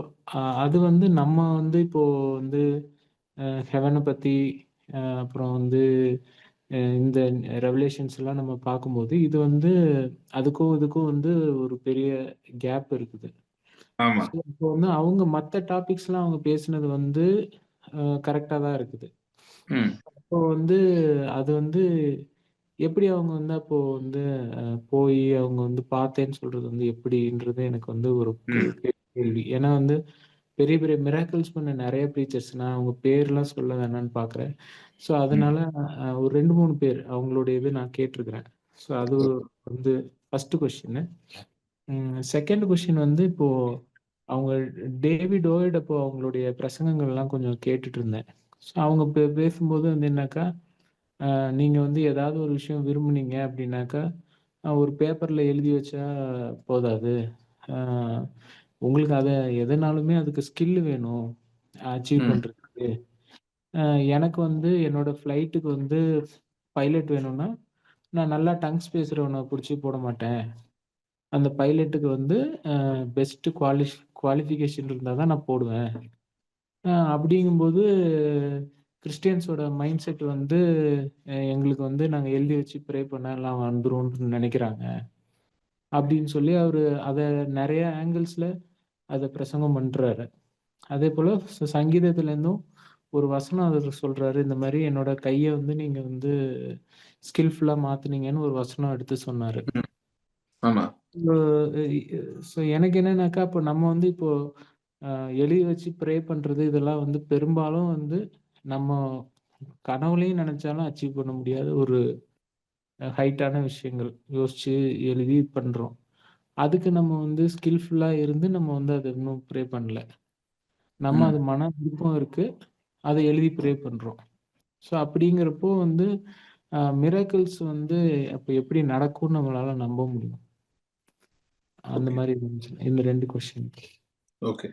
அது வந்து நம்ம வந்து இப்போ வந்து ஹெவனை பத்தி அப்புறம் வந்து இந்த ரெவலேஷன்ஸ் எல்லாம் நம்ம பார்க்கும்போது இது வந்து அதுக்கும் இதுக்கும் வந்து ஒரு பெரிய கேப் இருக்குது. இப்போ வந்து அவங்க மற்ற டாபிக்ஸ்லாம் அவங்க பேசினது வந்து கரெக்டாக தான் இருக்குது. அப்போ வந்து அது வந்து எப்படி அவங்க வந்து அப்போ வந்து போய் அவங்க வந்து பார்த்தேன்னு சொல்றது வந்து எப்படின்றது எனக்கு வந்து ஒரு கேள்வி. ஏன்னா வந்து பெரிய பெரிய மிராக்கிள்ஸ் பண்ண நிறைய ப்ரீச்சர்ஸ், நான் அவங்க பேர்லாம் சொல்ல வேணான்னு பார்க்குறேன். ஸோ அதனால ஒரு 2-3 பேர் அவங்களுடைய இது நான் கேட்டிருக்கிறேன். ஸோ அது வந்து ஃபர்ஸ்ட் கொஸ்டின். செகண்ட் கொஸ்டின் வந்து இப்போ அவங்க டேவிட் ஓய்ட் அப்போ அவங்களுடைய பிரசங்கங்கள்லாம் கொஞ்சம் கேட்டுட்டு இருந்தேன். ஸோ அவங்க பேசும்போது வந்து என்னக்கா, நீங்க வந்து ஏதாவது ஒரு விஷயம் விரும்புனீங்க அப்படின்னாக்கா ஒரு பேப்பர்ல எழுதி வச்சா போதாது, உங்களுக்கு அதை எதனாலுமே அதுக்கு ஸ்கில் வேணும் அச்சீவ் பண்றதுக்கு. எனக்கு வந்து என்னோட ஃப்ளைட்டுக்கு வந்து பைலட் வேணும்னா நான் நல்லா டங்ஸ் பேசுறவனை பிடிச்சி போட மாட்டேன். அந்த பைலட்டுக்கு வந்து பெஸ்ட் குவாலிஃபிகேஷன் இருந்தால் தான் நான் போடுவேன். அப்படிங்கும்போது கிறிஸ்டியன்ஸோட மைண்ட் செட் வந்து எங்களுக்கு வந்து நாங்கள் எழுதி வச்சு ப்ரே பண்ணலாம் வந்துரும்னு நினைக்கிறாங்க அப்படின்னு சொல்லி அவர் அதை நிறைய ஆங்கிள்ஸில் அதை பிரசங்கம் பண்ணுறாரு. அதே போல் சங்கீதத்துலேருந்தும் ஒரு வசனம் அவர் சொல்றாரு, இந்த மாரி என்னோட கைய வந்து நீங்க வந்து ஸ்கில்ஃபுல்லா மாத்துனீங்கன்னு ஒரு வசனம் எடுத்து சொன்னாரு. ஆமா. ஸோ எனக்கு என்னன்னாக்கா, அப்போ நம்ம வந்து இப்போ எழுதி வச்சு ப்ரே பண்றது இதெல்லாம் வந்து பெரும்பாலும் வந்து நம்ம கனவுலயும் நெனச்சாலும் அச்சீவ் பண்ண முடியாத ஒரு ஹைட்டான விஷயங்கள். யோசிச்சு எழுதி பண்றோம். அதுக்கு நம்ம வந்து ஸ்கில்ஃபுல்லா இருந்து நம்ம வந்து அத இன்னும் ப்ரே பண்ணல. நம்ம அது மன விருப்பம் இருக்கு. அத எழுதி ப்ரே பண்றோம். ஸோ அப்படிங்கிறப்போ வந்து மிராக்கிள்ஸ் வந்து அப்ப எப்படி நடக்கும்னு நம்மளால நம்ப முடியும். அந்த ஓகே. மாரி இருந்துச்சு. இந்த 2 கொஸ்டின். ஓகே.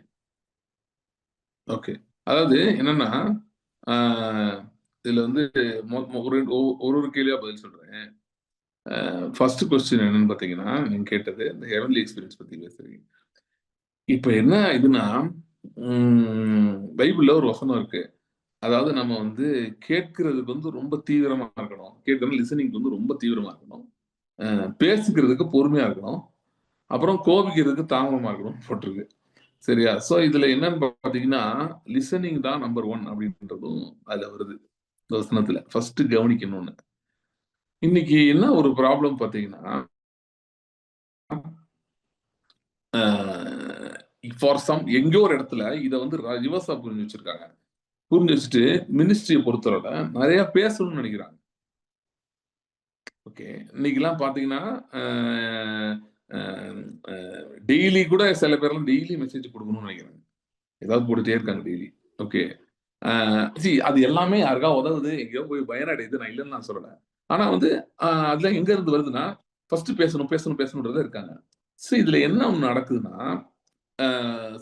ஓகே. அதாவது என்னன்னா, ஆ இதுல வந்து ஒரு கேள்வியா பதில் சொல்றேன். ஃபர்ஸ்ட் கொஸ்டின் என்னன்னு பார்த்தீங்கன்னா, நீங்க கேட்டது இந்த ஹெவன்லி எக்ஸ்பீரியன்ஸ் பத்தி பேசுறீங்க. இப்ப என்ன இதுன்னா, பைபிள்ல ஒரு வசனம் இருக்கு. அதாவது நம்ம வந்து கேட்கிறதுக்கு வந்து ரொம்ப தீவிரமா இருக்கணும். கேட்கணும் லிசனிங்க்கு வந்து ரொம்ப தீவிரமா இருக்கணும். பேசிக்கிறதுக்கு பொறுமையா இருக்கணும். அப்புறம் கோபிக்கிறதுக்கு தாமதமா இருக்கணும் போட்டிருக்கு. சரியா? சோ இதுல என்னன்னு பார்த்தீங்கன்னா, லிசனிங் தான் நம்பர் 1 அப்படின்றதும் அதுல வருது. இந்த வசனத்துல. ஃபர்ஸ்ட் கவனிக்கணும்னு. இன்னைக்கு என்ன ஒரு ப்ராப்ளம் பார்த்தீங்கன்னா, ஃபார் சம் எங்கேயோ ஒரு இடத்துல இத வந்து ரிவர்ஸா புரிஞ்சு வச்சிருக்காங்க. புரிஞ்சு வச்சுட்டு மினிஸ்ட்ரிய பொறுத்தவரை நிறைய பேசணும்னு நினைக்கிறாங்க. ஓகே. இன்னைக்கெல்லாம் பார்த்தீங்கன்னா, டெய்லி கூட சில பேர்லாம் டெய்லி மெசேஜ் கொடுக்கணும்னு நினைக்கிறாங்க. ஏதாவது போட்டுட்டே இருக்காங்க டெய்லி. ஓகே. அது எல்லாமே யாருக்கா உதவுது, எங்கேயோ போய் பயனடையுது. நான் இல்லைன்னு நான் சொல்லல. ஆனா வந்து அதெல்லாம் எங்க இருந்து வருதுன்னா, ஃபர்ஸ்ட் பேசணும், பேசணும், பேசணும்ன்றதுல இருக்காங்க. இதுல என்ன ஒண்ணு நடக்குதுன்னா,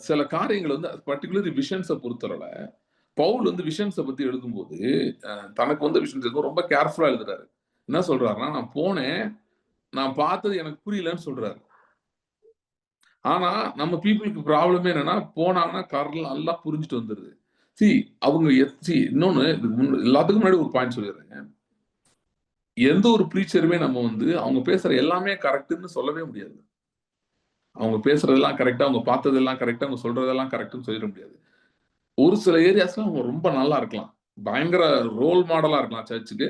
சில காரியங்கள் வந்து பர்ட்டிகுலர் விஷன்ஸ பொறுத்தவரை, பவுல் வந்து விஷன்ஸ பத்தி எழுதும்போது, தனக்கு வந்த விஷன்ஸ் எதுவும் ரொம்ப கேர்ஃபுல்லா எழுதுறாரு. என்ன சொல்றாருன்னா, நான் போனேன், நான் பார்த்தது எனக்கு புரியலன்னு சொல்றாரு. ஆனா நம்ம பீப்புளுக்கு ப்ராப்ளமே என்னன்னா, போனாங்கன்னா நல்லா புரிஞ்சுட்டு வந்துருது. அவங்க இன்னொன்னு எல்லாத்துக்கும் முன்னாடி ஒரு பாயிண்ட் சொல்லிடுறேங்க. எந்த ஒரு ப்ரீச்சருமே நம்ம வந்து அவங்க பேசுற எல்லாமே கரெக்ட்ன்னு சொல்லவே முடியாது. அவங்க பேசுறதெல்லாம் கரெக்ட்டா, அவங்க பார்த்ததெல்லாம் கரெக்ட்டா, அவங்க சொல்றதெல்லாம் கரெக்ட்ன்னு சொல்லிட முடியாது. ஒரு சில ஏரியாஸ்ல அவங்க ரொம்ப நல்லா இருக்கலாம். பயங்கர ரோல் மாடலா இருக்கலாம் சர்ச்சுக்கு,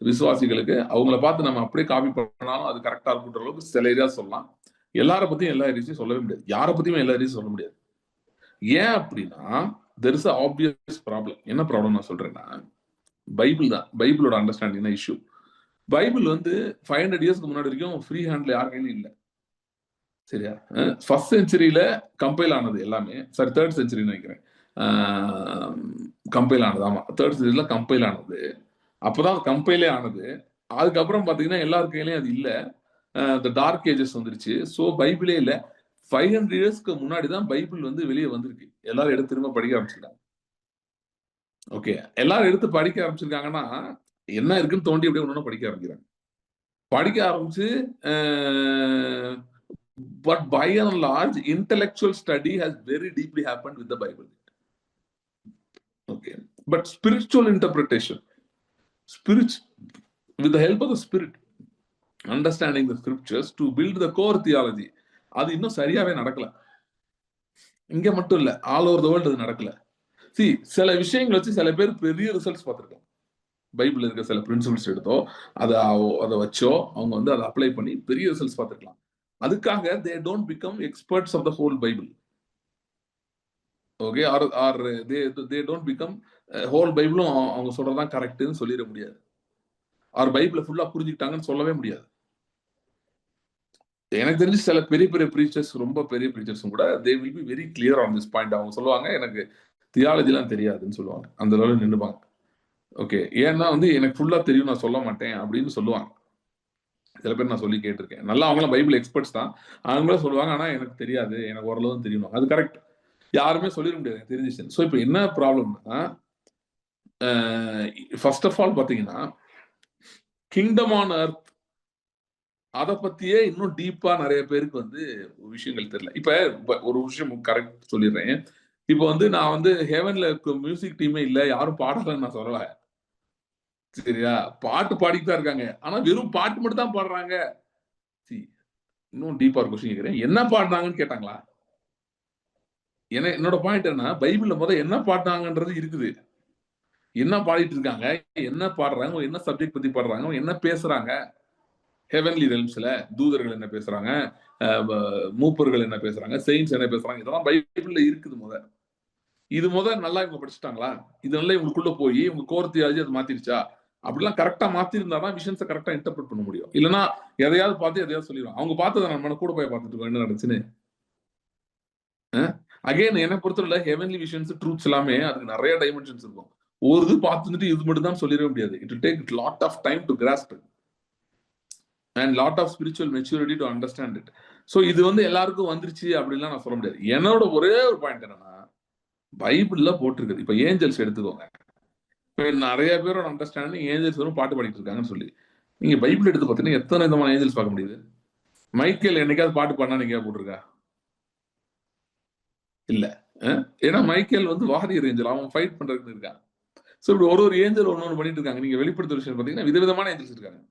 விசுவாசிகளுக்கு. அவங்கள பார்த்து நம்ம அப்படியே காப்பி பண்ணாலும் அது கரெக்ட்டா இருக்குன்ற அளவுக்கு சில ஏரியா சொல்லலாம். எல்லார பத்தியும் எல்லா ஏரியாஸையும் சொல்லவே முடியாது. யார பத்தியுமே எல்லா ஏரியாஸையும் சொல்ல முடியாது. ஏன் அப்படின்னா, there is a obvious problem. என்ன ப்ராப்ளம் நான் சொல்றேன்னா, பைபிள் தான். பைபிளோட அண்டர்ஸ்டாண்டிங் தான் இஷ்யூ. பைபிள் வந்து 500 இயர்ஸ்க்கு முன்னாடி வரைக்கும் ஃப்ரீ ஹேண்ட்ல யார் கையிலும் இல்ல. சரியா? ஃபர்ஸ்ட் செஞ்சுரியில கம்பைல் ஆனது எல்லாமே. சாரி 3rd செஞ்சுரின்னு நினைக்கிறேன். கம்பைல் ஆனது. ஆமா. 3rd செஞ்சுரியில கம்பைல் ஆனது. அப்பதான் கம்பைலே ஆனது. அதுக்கப்புறம் பார்த்தீங்கன்னா, எல்லார் கையிலயும் அது இல்ல. இந்த டார்க் ஏஜஸ் வந்துருச்சு. பைபிளே இல்ல. 500 இயர்ஸ்க்கு முன்னாடி தான் பைபிள் வந்து வெளிய வந்திருக்கு. எல்லாரும் எடுத்து திரும்ப படிக்க ஆரம்பிச்சிருக்காங்க. ஓகே. எல்லாரும் எடுத்து படிக்க ஆரம்பிச்சிருக்காங்கன்னா, என்ன இருக்குன்னு தோண்டி அப்படியே ஒண்ணு படிக்க ஆரம்பிக்கிறாங்க. படிக்க ஆரம்பிச்சு but by and large intellectual study has very deeply happened with the Bible. Okay. But spiritual interpretation, with the help of the spirit, understanding the scriptures to build the core theology, அது இன்னும் சரியாவே நடக்கல. இங்க மட்டும் இல்ல, all over the world அது நடக்கல. சில விஷயங்கள் வச்சு சில பேர் பெரிய ரிசல்ட்ஸ் பார்த்திருக்காங்க. பைபிள்ல இருக்க சில பிரின்சிபிள்ஸ் எடுத்தோ அதை வச்சோ அவங்க வந்து அதை அப்ளை பண்ணி பெரிய ரிசல்ட்ஸ் பார்த்திருக்கலாம். அதுக்காக they don't become experts of the whole Bible. Okay. Or they don't become whole பைபிளும் அவங்க சொல்றதான் கரெக்ட்னு சொல்லிட முடியாது. ஆர் பைபிளை ஃபுல்லா புரிஞ்சுக்கிட்டாங்கன்னு சொல்லவே முடியாது. எனக்கு தெரிஞ்சு சில பெரிய பெரிய ப்ரீச்சர்ஸ், ரொம்ப பெரிய ப்ரீச்சர்ஸும் கூட they will be very clear on this point. அவங்க சொல்லுவாங்க, எனக்கு தியாலஜிலாம் தெரியாதுன்னு சொல்லுவாங்க. அந்த லெவலில் நின்றுப்பாங்க. ஓகே. ஏன்னா வந்து எனக்கு ஃபுல்லா தெரியும், நான் சொல்ல மாட்டேன் அப்படின்னு சொல்லுவாங்க. சில பேர் நான் சொல்லி கேட்டிருக்கேன். நல்லா அவங்களாம் பைபிள் எக்ஸ்பர்ட்ஸ் தான். அவங்களும் சொல்லுவாங்க, ஆனா எனக்கு தெரியாது, எனக்கு ஓரளவு தெரியும். அது கரெக்ட். யாருமே சொல்லிட முடியாது தெரிஞ்சிச்சு. இப்போ என்ன ப்ராப்ளம்னா, ஃபர்ஸ்ட் ஆஃப் ஆல் பாத்தீங்கன்னா, கிங்டம் ஆன் எர்த் அதை பத்தியே இன்னும் டீப்பா நிறைய பேருக்கு வந்து விஷயங்கள் தெரியல. இப்ப ஒரு விஷயம் கரெக்ட் சொல்லிடுறேன். இப்போ வந்து நான் வந்து ஹெவன்ல மியூசிக் டீமே இல்ல, யாரும் பாடலன்னு நான் சொல்லல. சரியா? பாட்டு பாடிட்டு தான் இருக்காங்க. ஆனா வெறும் பாட்டு மட்டும் தான் பாடுறாங்க. இன்னும் டீப்பா ஒரு கொஸ்டின் கேக்குறேன். என்ன பாடுனாங்கன்னு கேட்டாங்களா? என்னோட பாயிண்ட் என்ன, பைபிள்ல என்ன பாடினாங்கன்றது இருக்குது. என்ன பாடிட்டு இருக்காங்க, என்ன பாடுறாங்க, என்ன சப்ஜெக்ட் பத்தி பாடுறாங்க, என்ன பேசுறாங்க, ஹெவன்லி ரெல்ம்ஸ்ல தூதர்கள் என்ன பேசுறாங்க, மூப்பர்கள் என்ன பேசுறாங்க, செயின்ஸ் என்ன பேசுறாங்க, இதெல்லாம் பைபிள்ல இருக்குது. இது நல்லா இவங்க படிச்சுட்டாங்களா, இது நல்லா இவங்களுக்குள்ள போய் இவங்க கோர் தியாலஜி அது மாத்திருச்சா, அப்படிலாம் கரெக்டா மாத்திருந்தாதான் விஷன்ஸை கரெக்டா இன்டர்பிரட் பண்ண முடியும். இல்லைன்னா எதையாவது பார்த்து எதையாவது சொல்லிடுவோம். அவங்க பார்த்ததை நம்ம கூட போய் பார்த்துட்டு இருக்கோம் என்ன நடந்துச்சுன்னு. அகைன் என்னை பொறுத்தவரை ஹெவன்லி விஷன்ஸ் ட்ரூத்ஸ் எல்லாமே அதுக்கு நிறைய டைமென்ஷன்ஸ் இருக்கும். ஒரு இது பார்த்துட்டு இது மட்டும் தான் சொல்லிட முடியாது. It will take lot of time to grasp and lot of spiritual maturity to understand it. So இது எல்லாருக்கும் வந்துருச்சு அப்படின்லாம் நான் சொல்ல முடியாது. என்னோட ஒரே ஒரு பாயிண்ட் என்னன்னா, பைபிள்ல போட்டிருக்குது. இப்ப ஏஞ்சல்ஸ் எடுத்துக்கோங்க. இப்ப நிறைய பேரோட அண்டர்ஸ்டாண்டிங் ஏஞ்சல்ஸ் வரும் பாட்டு பாடிட்டு இருக்காங்கன்னு சொல்லி, நீங்க பைபிள் எடுத்து பார்த்தீங்கன்னா எத்தனை விதமான ஏஞ்சல்ஸ் பார்க்க முடியுது? மைக்கேல் என்னைக்காவது பாட்டு பாடினா நீங்க போட்டிருக்கா? இல்ல. ஏன்னா மைக்கேல் வாரியர் ஏஞ்சல், அவன் ஃபைட் பண்றதுக்கு இருக்கான். ஸோ இப்படி ஒரு ஏஞ்சல் ஒன்னு பண்ணிட்டு இருக்காங்க. நீங்க வெளிப்படுத்துற விஷயம் பாத்தீங்கன்னா விதவிதமான ஏஞ்சல்ஸ் இருக்காங்க.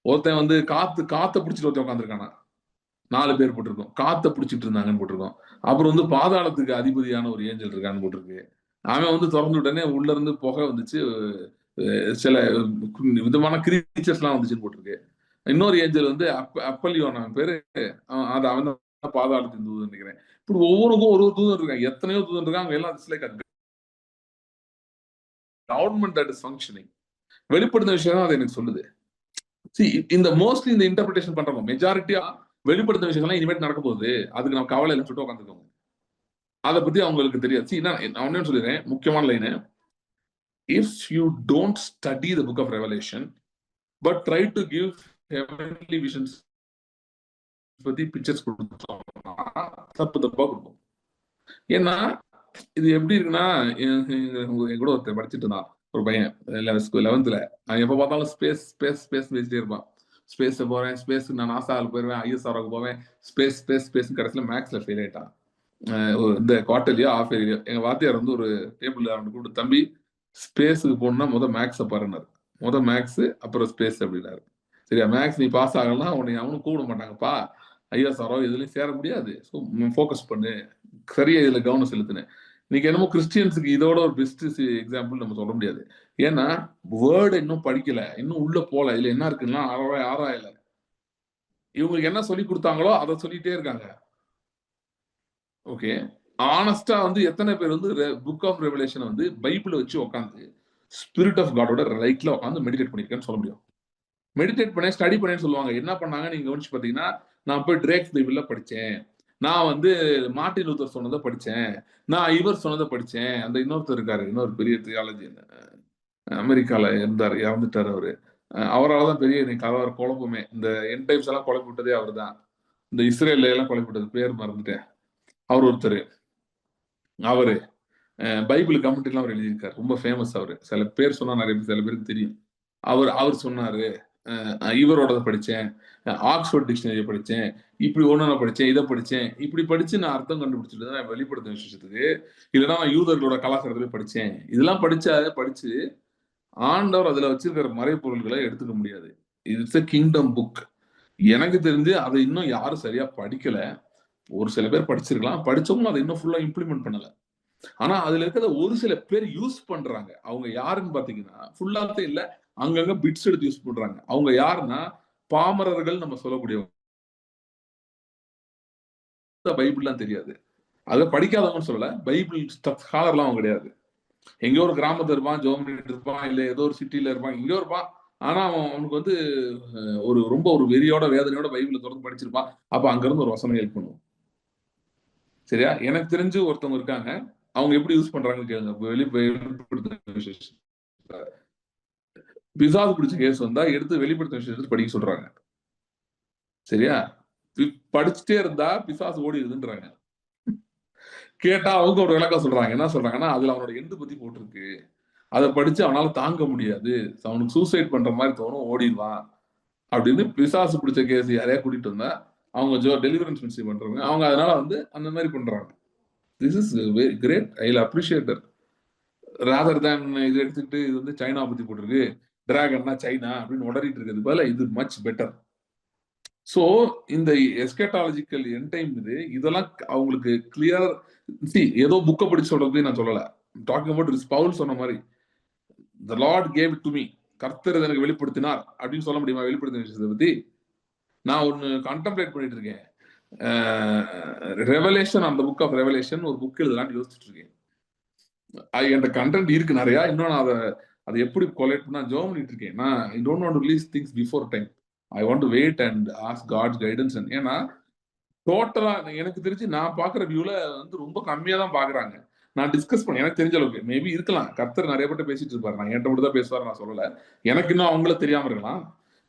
ஒருத்தன் காத்த பிடிச்சிட்டு ஒருத்தன் உட்காந்துருக்கானா, 4 பேர் போட்டிருக்கோம். காத்த பிடிச்சிட்டு இருந்தாங்கன்னு போட்டிருக்கோம். அப்புறம் பாதாளத்துக்கு அதிபதியான ஒரு ஏஞ்சல் இருக்கான்னு போட்டிருக்கு. அவன் திறந்து உடனே உள்ள இருந்து புகை வந்துச்சு, சில விதமான கிரீச்சர்ஸ் எல்லாம் வந்துச்சுன்னு போட்டிருக்கு. இன்னொரு ஏஞ்சல் அப்பலியோன் அவன் பேரு, அவன் தான் பாதாளத்தின் தூதன் நினைக்கிறேன். இப்படி ஒவ்வொருக்கும் ஒரு தூதன் இருக்காங்க. எத்தனையோ தூதன் இருக்காங்க. எல்லாம் கவர்மெண்ட் தட் இஸ் ஃபங்க்ஷனிங். வெளிப்படுத்த விஷயம் அது எனக்கு சொல்லுது. இந்த மோஸ்ட்லி இந்த இன்டர்பிரேஷன் பண்றோம். மெஜாரிட்டியா வெளிப்படுத்த விஷயம்லாம் இனிமேல் நடக்க போகுது, அதுக்கு நம்ம கவலை இல்லைன்னு சொல்லிட்டு உட்காந்துருக்கோங்க. அதை பத்தி அவங்களுக்கு தெரியாது. நான் ஒன்னே சொல்லிடுறேன், முக்கியமான line. If you don't study the book of Revelation but try to give heavenly visions பத்தி பிக்சர்ஸ் கொடுத்தோம்னா தப்பா கொடுக்கும். ஏன்னா இது எப்படி இருக்குன்னா, என் கூட ஒருத்தர் படிச்சுட்டு இருந்தான் ஒரு பையன் 11th. அவன் எப்ப பார்த்தாலும் ஸ்பேஸ் ஸ்பேஸ் ஸ்பேஸ் பேசிட்டே இருப்பான். ஸ்பேஸ் போறேன், ஸ்பேஸ் நான் நாசாவுக்கு போயிருவேன், ISROக்கு போவேன், ஸ்பேஸ் ஸ்பேஸ் ஸ்பேஸ் கடைசியில மேக்ஸ்ல ஃபெயில் ஆயிட்டான். இந்த குவார்டர்லியோ ஆஃப் இயர்லியோ ஒரு வாத்தியார் ஒரு டேபிள்ல அவனுக்கு கூப்பிட்டு, தம்பி ஸ்பேஸுக்கு போகணும்னா மேக்ஸை பாருனாரு. மேக்ஸ் அப்புறம் ஸ்பேஸ் அப்படின்னாரு. சரியா, மேக்ஸ் நீ பாஸ் ஆகலாம், அவனும் கூப்பிட மாட்டாங்கப்பா, ISRO இதுலயும் சேர முடியாது, ஸோ ஃபோக்கஸ் பண்ணு, சரியா இதுல கவனம் செலுத்தினேன். இன்னைக்கு என்னமோ கிறிஸ்டியன்ஸுக்கு இதோட ஒரு பெஸ்ட் எக்ஸாம்பிள் நம்ம சொல்ல முடியாது. ஏன்னா வேர்டு இன்னும் படிக்கல, இன்னும் உள்ள போல, இதுல என்ன இருக்குன்னா ஆராயல. இவங்களுக்கு என்ன சொல்லி கொடுத்தாங்களோ அதை சொல்லிட்டே இருக்காங்க. ஓகே, ஆனஸ்டா எத்தனை பேர் புக் ஆஃப் ரெவலேஷன் பைபிளை வச்சு உட்காந்து ஸ்பிரிட் ஆஃப் காடோட ரைட்ல உட்காந்து மெடிடேட் பண்ணிருக்கேன்னு சொல்ல முடியும். மெடிடேட் பண்ண ஸ்டடி பண்ணேன்னு சொல்லுவாங்க. என்ன பண்ணாங்க நீங்க கவனிச்சு பாத்தீங்கன்னா, நான் போய் ட்ரேக்ஸ் பைபிள்ல படிச்சேன், நான் மார்ட்டின் லூத்தர் சொன்னதை படிச்சேன், நான் இவர் சொன்னதை படிச்சேன். அந்த இன்னொருத்தர் இருக்காரு, இன்னொரு பெரிய தியாலஜி, அமெரிக்கால இருந்தாரு, இறந்துட்டாரு அவரு. அவரால் தான் பெரிய கலவர குழப்பமே, இந்த என் டைம்ஸ் எல்லாம் குழப்பி விட்டதே அவர் தான். இந்த இஸ்ரேல்ல எல்லாம் குழப்பி விட்டது, பேர் மறந்துட்டேன். அவர் ஒருத்தர், அவரு பைபிள் கமெண்ட்ரி எல்லாம் அவர் எழுதியிருக்காரு, ரொம்ப ஃபேமஸ் அவரு. சில பேர் சொன்னா நிறைய சில பேருக்கு தெரியும். அவர் சொன்னாரு, இவரோட படிச்சேன், ஆக்ஸ்போர்ட் டிக்ஷனரி படிச்சேன், இப்படி ஒன்னு படிச்சேன், இதை படிச்சேன், இப்படி படிச்சு நான் அர்த்தம் கண்டுபிடிச்சிட்டு தான் வெளிப்படுத்தும் விஷயத்துக்கு. இல்லைன்னா நான் யூதர்களோட கலாச்சாரத்துல படிச்சேன். இதெல்லாம் படிச்சு ஆண்டவர் அதுல வச்சிருக்கிற மறைப்பொருள்களை எடுத்துக்க முடியாது. It's a kingdom book. எனக்கு தெரிஞ்சு அதை இன்னும் யாரும் சரியா படிக்கல. ஒரு சில பேர் படிச்சிருக்கலாம், படிச்சவங்களும் அதை இன்னும் ஃபுல்லா இம்ப்ளிமெண்ட் பண்ணல. ஆனா அதுல இருக்கிற ஒரு சில பேர் யூஸ் பண்றாங்க. அவங்க யாருன்னு பாத்தீங்கன்னா, ஃபுல்லாவே இல்ல, அங்கங்க பிட்ஸ் எடுத்து யூஸ் பண்றாங்க. அவங்க யாருன்னா பாமரர்கள் நம்ம சொல்லக்கூடியவங்க. பைபிள்லாம் தெரியாது, அதை படிக்காதவங்கன்னு சொல்லல, பைபிள் ஸ்காலர்லாம் அவங்க கிடையாது. எங்கேயோ ஒரு கிராமத்துல இருப்பான், ஜோமனிட்டு இருப்பான், இல்ல ஏதோ ஒரு சிட்டில இருப்பான், எங்கேயோ இருப்பான். ஆனா அவனுக்கு ரொம்ப ஒரு வெறியோட வேதனையோட பைபிளை தொடர்ந்து படிச்சிருப்பான். அப்ப அங்க இருந்து ஒரு வசனம் ஹெல்ப் பண்ணுவோம். சரியா, எனக்கு தெரிஞ்சு ஒருத்தவங்க இருக்காங்க, அவங்க எப்படி யூஸ் பண்றாங்கன்னு கேளுங்க. பிசாசு பிடிச்ச கேஸ் வந்தா எடுத்து வெளிப்படுத்த விஷயத்தை படிக்க சொல்றாங்க. சரியா, படிச்சுட்டே இருந்தா பிசாசு ஓடிடுதுன்றாங்க. கேட்டா அவங்க ஒரு விளக்கம் சொல்றாங்க. என்ன சொல்றாங்கன்னா, அதுல அவனோட எண்டு பத்தி போட்டிருக்கு, அதை படிச்சு அவனால தாங்க முடியாது, அவனுக்கு சூசைட் பண்ற மாதிரி தோணும், ஓடிடுவான் அப்படின்னு. பிசாசு பிடிச்ச கேஸ் யாரையா கூட்டிட்டு வந்தா அவங்க டெலிவரன்ஸ் மினிஸ்ட்ரி பண்றவங்க, அவங்க அதனால அந்த மாதிரி பண்றாங்க. This is very great, I will appreciate that. Rather than இது எடுத்துக்கிட்டு இது சைனா பத்தி போட்டிருக்கு, டிராகன்னா சைனா அப்படின்னு உடறிட்டு இருக்கிறது போல, இது மச் பெட்டர். சோ இந்த எஸ்கேட்டாலஜிக்கல் எண்ட் டைம் இதெல்லாம் அவங்களுக்கு கிளியர். ஏதோ புக்கை படிச்சு சொல்றது நான் சொல்லல, டாக்கிங் அபவுட் பவுல் சொன்ன மாதிரி the Lord gave it to me, கர்த்தர் எனக்கு வெளிப்படுத்தினார் அப்படின்னு சொல்ல முடியுமா? வெளிப்படுத்தின விஷயத்தை பத்தி நான் ஒன்னு கான்டெம்ப்ளேட் பண்ணிட்டு இருக்கேன். ரெவலேஷன், அந்த புக் ஆஃப் ரெவலேஷன் ஒரு புக் எழுதலாம்னு யோசிச்சுட்டு இருக்கேன். என்கிட்ட கண்டென்ட் இருக்கு நிறையா. இன்னும் நான் அதை எப்படி கொலெக்ட் பண்ண ஜோம் பண்ணிட்டு இருக்கேன். நான் I don't want to release things before time. I want to wait and ask God's guidance. ஏன்னா டோட்டலா எனக்கு தெரிஞ்சு நான் பாக்குற வியூல வந்து ரொம்ப கம்மியா தான் பாக்குறாங்க. நான் டிஸ்கஸ் பண்ண எனக்கு தெரிஞ்ச அளவுக்கு மேபி இருக்கலாம். கர்த்தர் நிறைய பேர்ட்ட பேசிட்டு இருப்பாரு. நான் என்கிட்ட மட்டும் தான் பேசுவாரு நான் சொல்லல. எனக்கு இன்னும் அவங்கள தெரியாம இருக்கலாம்.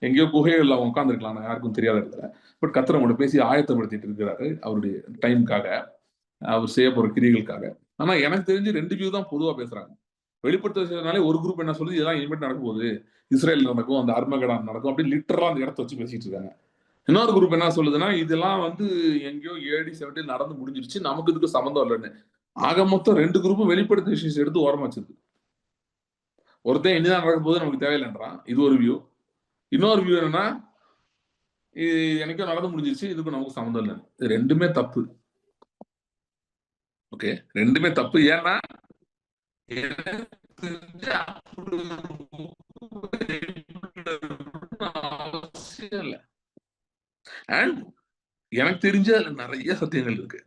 எங்கேயோ குகைகள்ல அவங்க உட்காந்துருக்கலாம், நான் யாருக்கும் தெரியாத இடத்துல. பட் கர்த்தர் அவங்களோட பேசி ஆயத்தப்படுத்திட்டு இருக்கிறாரு அவருடைய டைமுக்காக, அவர் செய்ய போற கிரிகளுக்காக. ஆனா எனக்கு தெரிஞ்சு 2 வியூ தான் பொதுவா பேசுறாங்க. வெளிப்படுத்துறதுனாலே ஒரு குரூப் என்ன சொல்லுது, இதெல்லாம் இனிமேட் நடக்கும் போது இஸ்ரேல் நடக்கும், அந்த அர்மகடான் நடக்கும், அப்படி லிட்டரலா அந்த இடத்த வச்சு பேசிட்டு இருக்காங்க. இன்னொரு குரூப் என்ன சொல்லுதுன்னா, இதெல்லாம் வந்து எங்கேயோ AD 70 நடந்து முடிஞ்சிருச்சு, நமக்கு இதுக்கு சம்மந்தம் இல்லைன்னு. ஆக மொத்தம் 2 குரூப்பும் வெளிப்படுத்த விஷயம் எடுத்து ஓரமா வச்சிருக்கு. ஒருத்தன் இனிதான் நடக்கும் போது நமக்கு தேவையில்லைன்றான், இது ஒரு வியூ. இன்னொரு வியூ என்னன்னா, எனக்கும் நடந்து முடிஞ்சிருச்சு, இதுக்கும் நமக்கு சம்மந்தம் இல்லைன்னு. இது 2மே தப்பு. ஓகே, 2மே தப்பு. ஏன்னா அவசியம் இல்லை. அண்ட் எனக்கு தெரிஞ்ச அதுல நிறைய சத்தியங்கள் இருக்கு.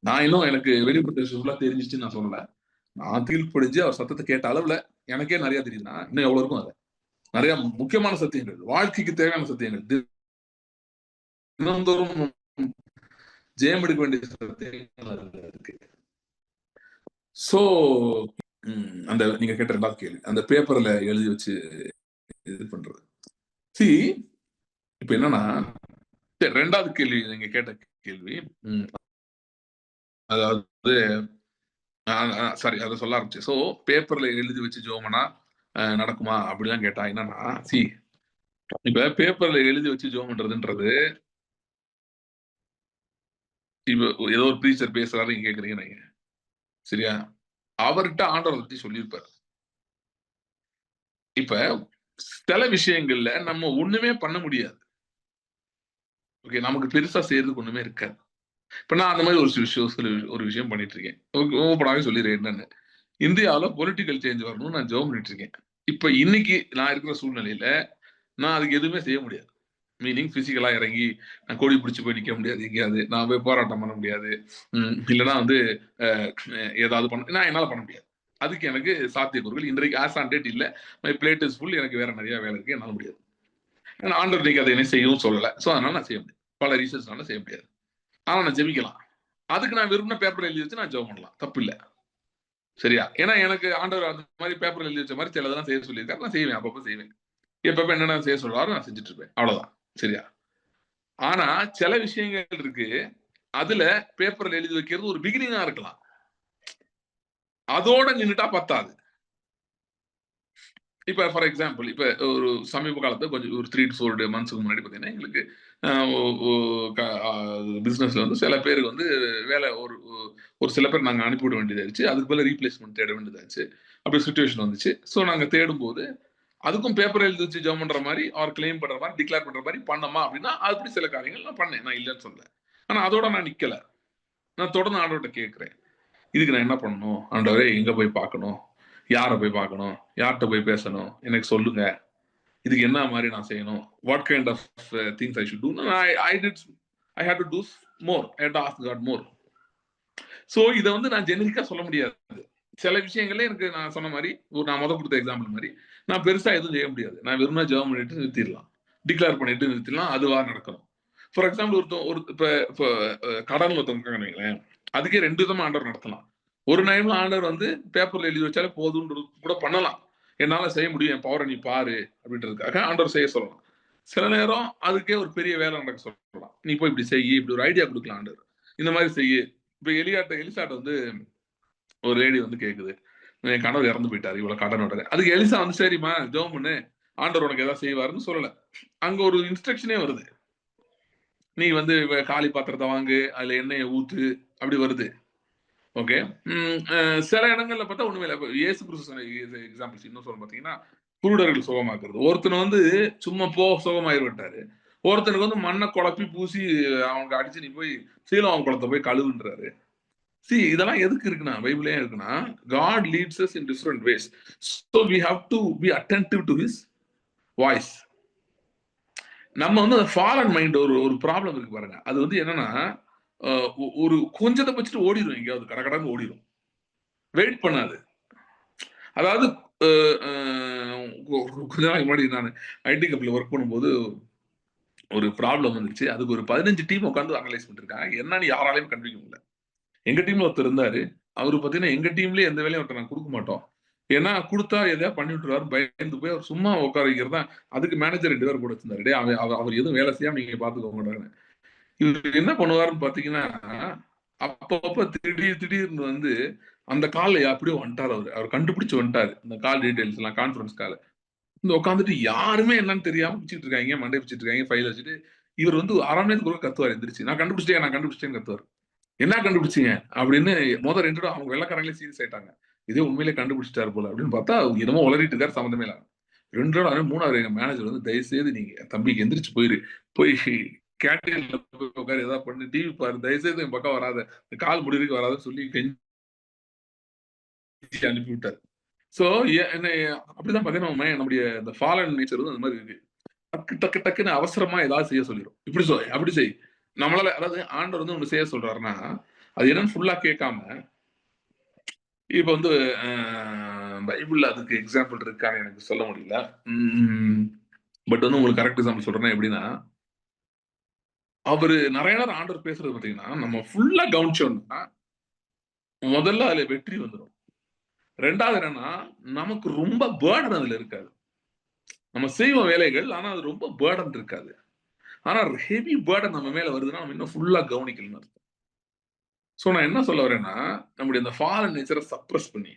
நான் இன்னும் எனக்கு வெளிப்படுத்த தெரிஞ்சிச்சுன்னு நான் சொல்லல. நான் கீழ்ப்படிஞ்சு அவர் சத்தத்தை கேட்ட அளவுல எனக்கே நிறைய தெரியுதுன்னா இன்னும் எவ்வளவு இருக்கும். அது நிறைய முக்கியமான சத்தியங்கள், வாழ்க்கைக்கு தேவையான சத்தியங்கள், தினந்தோறும் ஜெயம் எடுக்க வேண்டிய சத்தியங்கள் இருக்கு. சோ அந்த நீங்க கேட்ட 2வது கேள்வி, அந்த பேப்பர்ல எழுதி வச்சு இது பண்றது. இப்ப என்னன்னா 2வது கேள்வி நீங்க கேட்ட கேள்வி, அதாவது சாரி அதை சொல்ல ஆரம்பிச்சு. ஸோ பேப்பர்ல எழுதி வச்சு ஜோமனா நடக்குமா அப்படிலாம் கேட்டா என்னன்னா, இப்ப பேப்பர்ல எழுதி வச்சு ஜோம் பண்றதுன்றது, இப்ப ஏதோ ஒரு ப்ரீச்சர் பேசுறாரு நீங்க கேக்குறீங்க நீங்க, சரியா? அவர்கிட்ட ஆண்டவரை பத்தி சொல்லியிருப்பாரு. இப்ப சில விஷயங்கள்ல நம்ம ஒண்ணுமே பண்ண முடியாது. ஓகே, நமக்கு பெருசா செய்யறதுக்கு ஒண்ணுமே இருக்காது. இப்ப நான் அந்த மாதிரி ஒரு விஷயம் பண்ணிட்டு இருக்கேன். ஓப்பனாவே சொல்லிடுறேன் என்னன்னு. இந்தியாவில பொலிட்டிக்கல் சேஞ்ச் வரணும்னு நான் ஜெபம் பண்ணிட்டு இருக்கேன். இப்ப இன்னைக்கு நான் இருக்கிற சூழ்நிலையில நான் அதுக்கு எதுவுமே செய்ய முடியாது. மீனிங் பிசிக்கலா இறங்கி நான் கொடி பிடிச்சி போய் நிக்க முடியாது, எங்கேயாவது நான் போய் போராட்டம் பண்ண முடியாது, இல்லைன்னா வந்து ஏதாவது பண்ண நான் என்னால பண்ண முடியாது. அதுக்கு எனக்கு சாத்தியக்கூறுகள் இன்றைக்கு ஆஸ் ஆன் டேட் இல்லை. My plate is full. எனக்கு வேற நிறைய வேலை இருக்கு, என்னால முடியாது. ஏன்னா ஆண்டவர் இன்னைக்கு அதை என்ன செய்யவும் சொல்லலை. ஸோ அதனால நான் செய்ய முடியாது. பல ரீசன்ஸ்னால செய்ய முடியாது. ஆனா நான் ஜெபிக்கலாம். அதுக்கு நான் விரும்பின பேப்பர் எழுதி வச்சு நான் ஜெபம் பண்ணலாம், தப்பு இல்லை, சரியா? ஏன்னா எனக்கு ஆண்டவர் அந்த மாதிரி பேப்பர் எழுதி வச்ச மாதிரி சிலதெல்லாம் செய்ய சொல்லியிருக்காரு. நான் செய்வேன், அப்பப்போ செய்வேன். எப்பப்ப என்னென்ன செய்ய சொல்றாரோ நான் செஞ்சுட்டு இருப்பேன், அவ்வளவுதான், சரியா? ஆனா சில விஷயங்கள் இருக்கு, அதுல பேப்பர்ல எழுதி வைக்கிறது ஒரு பிகினிங்கா இருக்கலாம், அதோட நின்றுட்டா பத்தாது. இப்ப ஃபார் எக்ஸாம்பிள், இப்ப ஒரு சமீப காலத்துல கொஞ்சம் ஒரு 3 to 4 months முன்னாடி பாத்தீங்கன்னா எங்களுக்கு பிசினஸ்ல வந்து சில பேருக்கு வந்து வேலை ஒரு சில பேர் நாங்க அனுப்பிவிட வேண்டியதாச்சு. அதுக்கு போல ரீப்ளேஸ்மெண்ட் தேட வேண்டியதாச்சு. அப்படி சுச்சுவேஷன் வந்துச்சு. ஸோ நாங்க தேடும் போது அதுக்கும் பேப்பர் எழுதி வச்சு ஜெபம் பண்ற மாதிரி, ஆர் கிளைம் பண்ற மாதிரி, டிக்ளேர் பண்ற மாதிரி பண்ணமா அப்படின்னா அப்படி சில காரியங்கள் நான் பண்ணேன், நான் இல்லைன்னு சொல்ல. ஆனா அதோட நான் நிக்கல. நான் தொடர்ந்து ஆண்டவர்கிட்ட கேட்கிறேன், இதுக்கு நான் என்ன பண்ணணும் ஆண்டவரே? எங்க போய் பார்க்கணும், யாரை போய் பார்க்கணும், யார்கிட்ட போய் பேசணும், எனக்கு சொல்லுங்க. இதுக்கு என்ன மாதிரி நான் செய்யணும்? What kind of things I should do? I had to do more. I had to ask God more. So இதை வந்து நான் ஜெனரிக்கா சொல்ல முடியாது. சில விஷயங்களே எனக்கு நான் சொன்ன மாதிரி, நான் கொடுத்த எக்ஸாம்பிள் மாதிரி நான் பெருசா எதுவும் செய்ய முடியாது. நான் வெறும்னா ஜெபம் பண்ணிட்டு நிறுத்திடலாம், டிக்ளேர் பண்ணிட்டு நிறுத்திடலாம், அதுவா நடக்கணும். ஃபார் எக்ஸாம்பிள் இப்போ கடன்ல ஒருத்தவங்க வைங்களேன், அதுக்கே 2 விதமா ஆண்டவர் நடத்தலாம். ஒரு டைம்ல ஆண்டவர் வந்து பேப்பர்ல எழுதி வச்சாலே போதும்ன்றது கூட பண்ணலாம். என்னால செய்ய முடியும், என் பவரை நீ பாரு அப்படின்றதுக்காக ஆண்டவர் செய்ய சொல்லலாம். சில நேரம் அதுக்கே ஒரு பெரிய வேலை நடக்க சொல்லலாம். நீ போய் இப்படி செய்ய, இப்படி ஒரு ஐடியா கொடுக்கலாம் ஆண்டவர், இந்த மாதிரி செய்ய. இப்ப எலிசாட்ட வந்து ஒரு லேடி வந்து கேக்குது, என் கணவர் இறந்து போயிட்டாரு, இவ்வளவு கடன் விடுறேன். அதுக்கு எலிசா வந்து சரிம்மா ஜெபம் பண்ணு, ஆண்டவர் உனக்கு ஏதாவது செய்வாருன்னு சொல்லல. அங்க ஒரு இன்ஸ்ட்ரக்ஷனே வருது, நீ வந்து காலி பாத்திரத்தை வாங்கு, அதுல எண்ணெயை ஊத்து, அப்படி வருது. ஓகே, சில இடங்கள்ல பார்த்தா ஒண்ணுமே இல்லை. இயேசு கிறிஸ்து எக்ஸாம்பிள்ஸ் இன்னும் சொல்ல பாத்தீங்கன்னா, குருடர்கள் சுகமாக்குறது. ஒருத்தனை வந்து சும்மா சுகமாயிருவிட்டாரு, ஒருத்தனுக்கு வந்து மண்ணை குழப்பி பூசி அவனுக்கு அடிச்சு நீ போய் சீலோவான் குளத்தை போய் கழுவுன்றாரு. இதெல்லாம் எதுக்கு இருக்குன்னா பைபிளே இருக்குன்னா God leads us in different ways. So we have to be attentive to his voice. நம்ம வந்து ஃபாலன் மைண்ட் ஒரு ப்ராப்ளம் இருக்கு பாருங்க. அது வந்து என்னன்னா ஒரு கொஞ்சத்தை வச்சுட்டு ஓடிடும், எங்கேயாவது கடகடன்னு ஓடிடும், வெயிட் பண்ணாது. அதாவது கொஞ்ச நாளைக்கு முன்னாடி நான் ஐடி கம்பெனியில் ஒர்க் பண்ணும்போது ஒரு ப்ராப்ளம் வந்துச்சு. அதுக்கு ஒரு 15 டீம் உட்காந்து அனலைஸ் பண்ணிருக்காங்க. என்னன்னு யாராலையும் கண்டுபிடிக்க முடியல. எங்க டீம்ல ஒருத்தர் இருந்தாரு. அவரு பாத்தீங்கன்னா எங்க டீம்லயே எந்த வேலையும் ஒருத்தர் நாங்க கொடுக்க மாட்டோம், ஏன்னா கொடுத்தா எதையா பண்ணி விட்டுருவாரு, பயந்து போய் அவர் சும்மா உட்கார வைக்கிறதா. அதுக்கு மேனேஜர் 2 பேர் கூட வச்சிருந்தாரு. அவர் எதுவும் வேலை செய்யாம நீங்க பாத்துக்கோங்க. இவர் என்ன பண்ணுவாருன்னு பாத்தீங்கன்னா, அப்பப்ப திடீர்னு வந்து அந்த கால அப்படியே வந்துட்டாரு. அவர் கண்டுபிடிச்சு வந்துட்டாரு இந்த கால் டீடைல்ஸ் எல்லாம், கான்ஃபரன்ஸ் கால இந்த உட்காந்துட்டு யாருமே என்னன்னு தெரியாம பிச்சுட்டு இருக்காங்க, மண்டை பிச்சுட்டு இருக்காங்க, ஃபைல் வச்சுட்டு. இவர் வந்து 1/2 மணி நேரத்துக்கு கத்துவார், எந்திரிச்சு நான் கண்டுபிடிச்சிட்டேன்னு கத்துவார். என்ன கண்டுபிடிச்சீங்க அப்படின்னு முதல் 2 அவங்க வெள்ளக்காரங்களே சீரியஸ் ஆயிட்டாங்க. இதே உண்மையிலே கண்டுபிடிச்சிட்டாரு போல அப்படின்னு பார்த்தா என்னமோ உளறிட்டு இருக்காரு, சம்மந்தமே இல்லாம. 2 3வது எங்க மேனேஜர் வந்து தயவு செய்து நீங்க தம்பிக்கு எந்திரிச்சு போய் கேண்டீன்ல போய் உட்காரு, ஏதாவது பண்ணி டிவி பாரு, தயவு செய்து என் பக்கம் வராத, கால் முடிவுக்கு வராதுன்னு சொல்லி அனுப்பி விட்டாரு. சோ என்ன அப்படிதான் பாத்தீங்கன்னா நம்முடைய இந்த ஃபாலன் நேச்சர் வந்து அந்த மாதிரி இருக்கு. டக்குன்னு அவசரமா ஏதாவது செய்ய சொல்லிடும். இப்படி அப்படி செய். நம்மளால, அதாவது ஆண்டவர் வந்து ஒண்ணு செய்ய சொல்றாருன்னா அது என்னன்னு ஃபுல்லா கேட்காம, இப்ப வந்து பைபிள்ல அதுக்கு எக்ஸாம்பிள் இருக்கான்னு எனக்கு சொல்ல முடியல. பட் வந்து உங்களுக்கு கரெக்ட் எக்ஸாம்பிள் சொல்றேன்னா எப்படின்னா, அவரு நிறைய நேரம் ஆண்டவர் பேசுறது பாத்தீங்கன்னா நம்ம ஃபுல்லா கவனிச்சோம்னா முதல்ல அதுல வெற்றி வந்துடும். 2வது என்னன்னா நமக்கு ரொம்ப பேர்டன் அதுல இருக்காது. நம்ம செய்வோம் வேலைகள், ஆனா அது ரொம்ப பேர்டன் இருக்காது. ஆனா ஹெவி பேர்டன் நம்ம மேல வருதுன்னா நம்ம இன்னும் ஃபுல்லா கவனிக்கலன்னு அர்த்தம். சோ நான் என்ன சொல்ல வரேன்னா, நம்முடைய இந்த ஃபாலன் நேச்சரை சப்ரஸ் பண்ணி,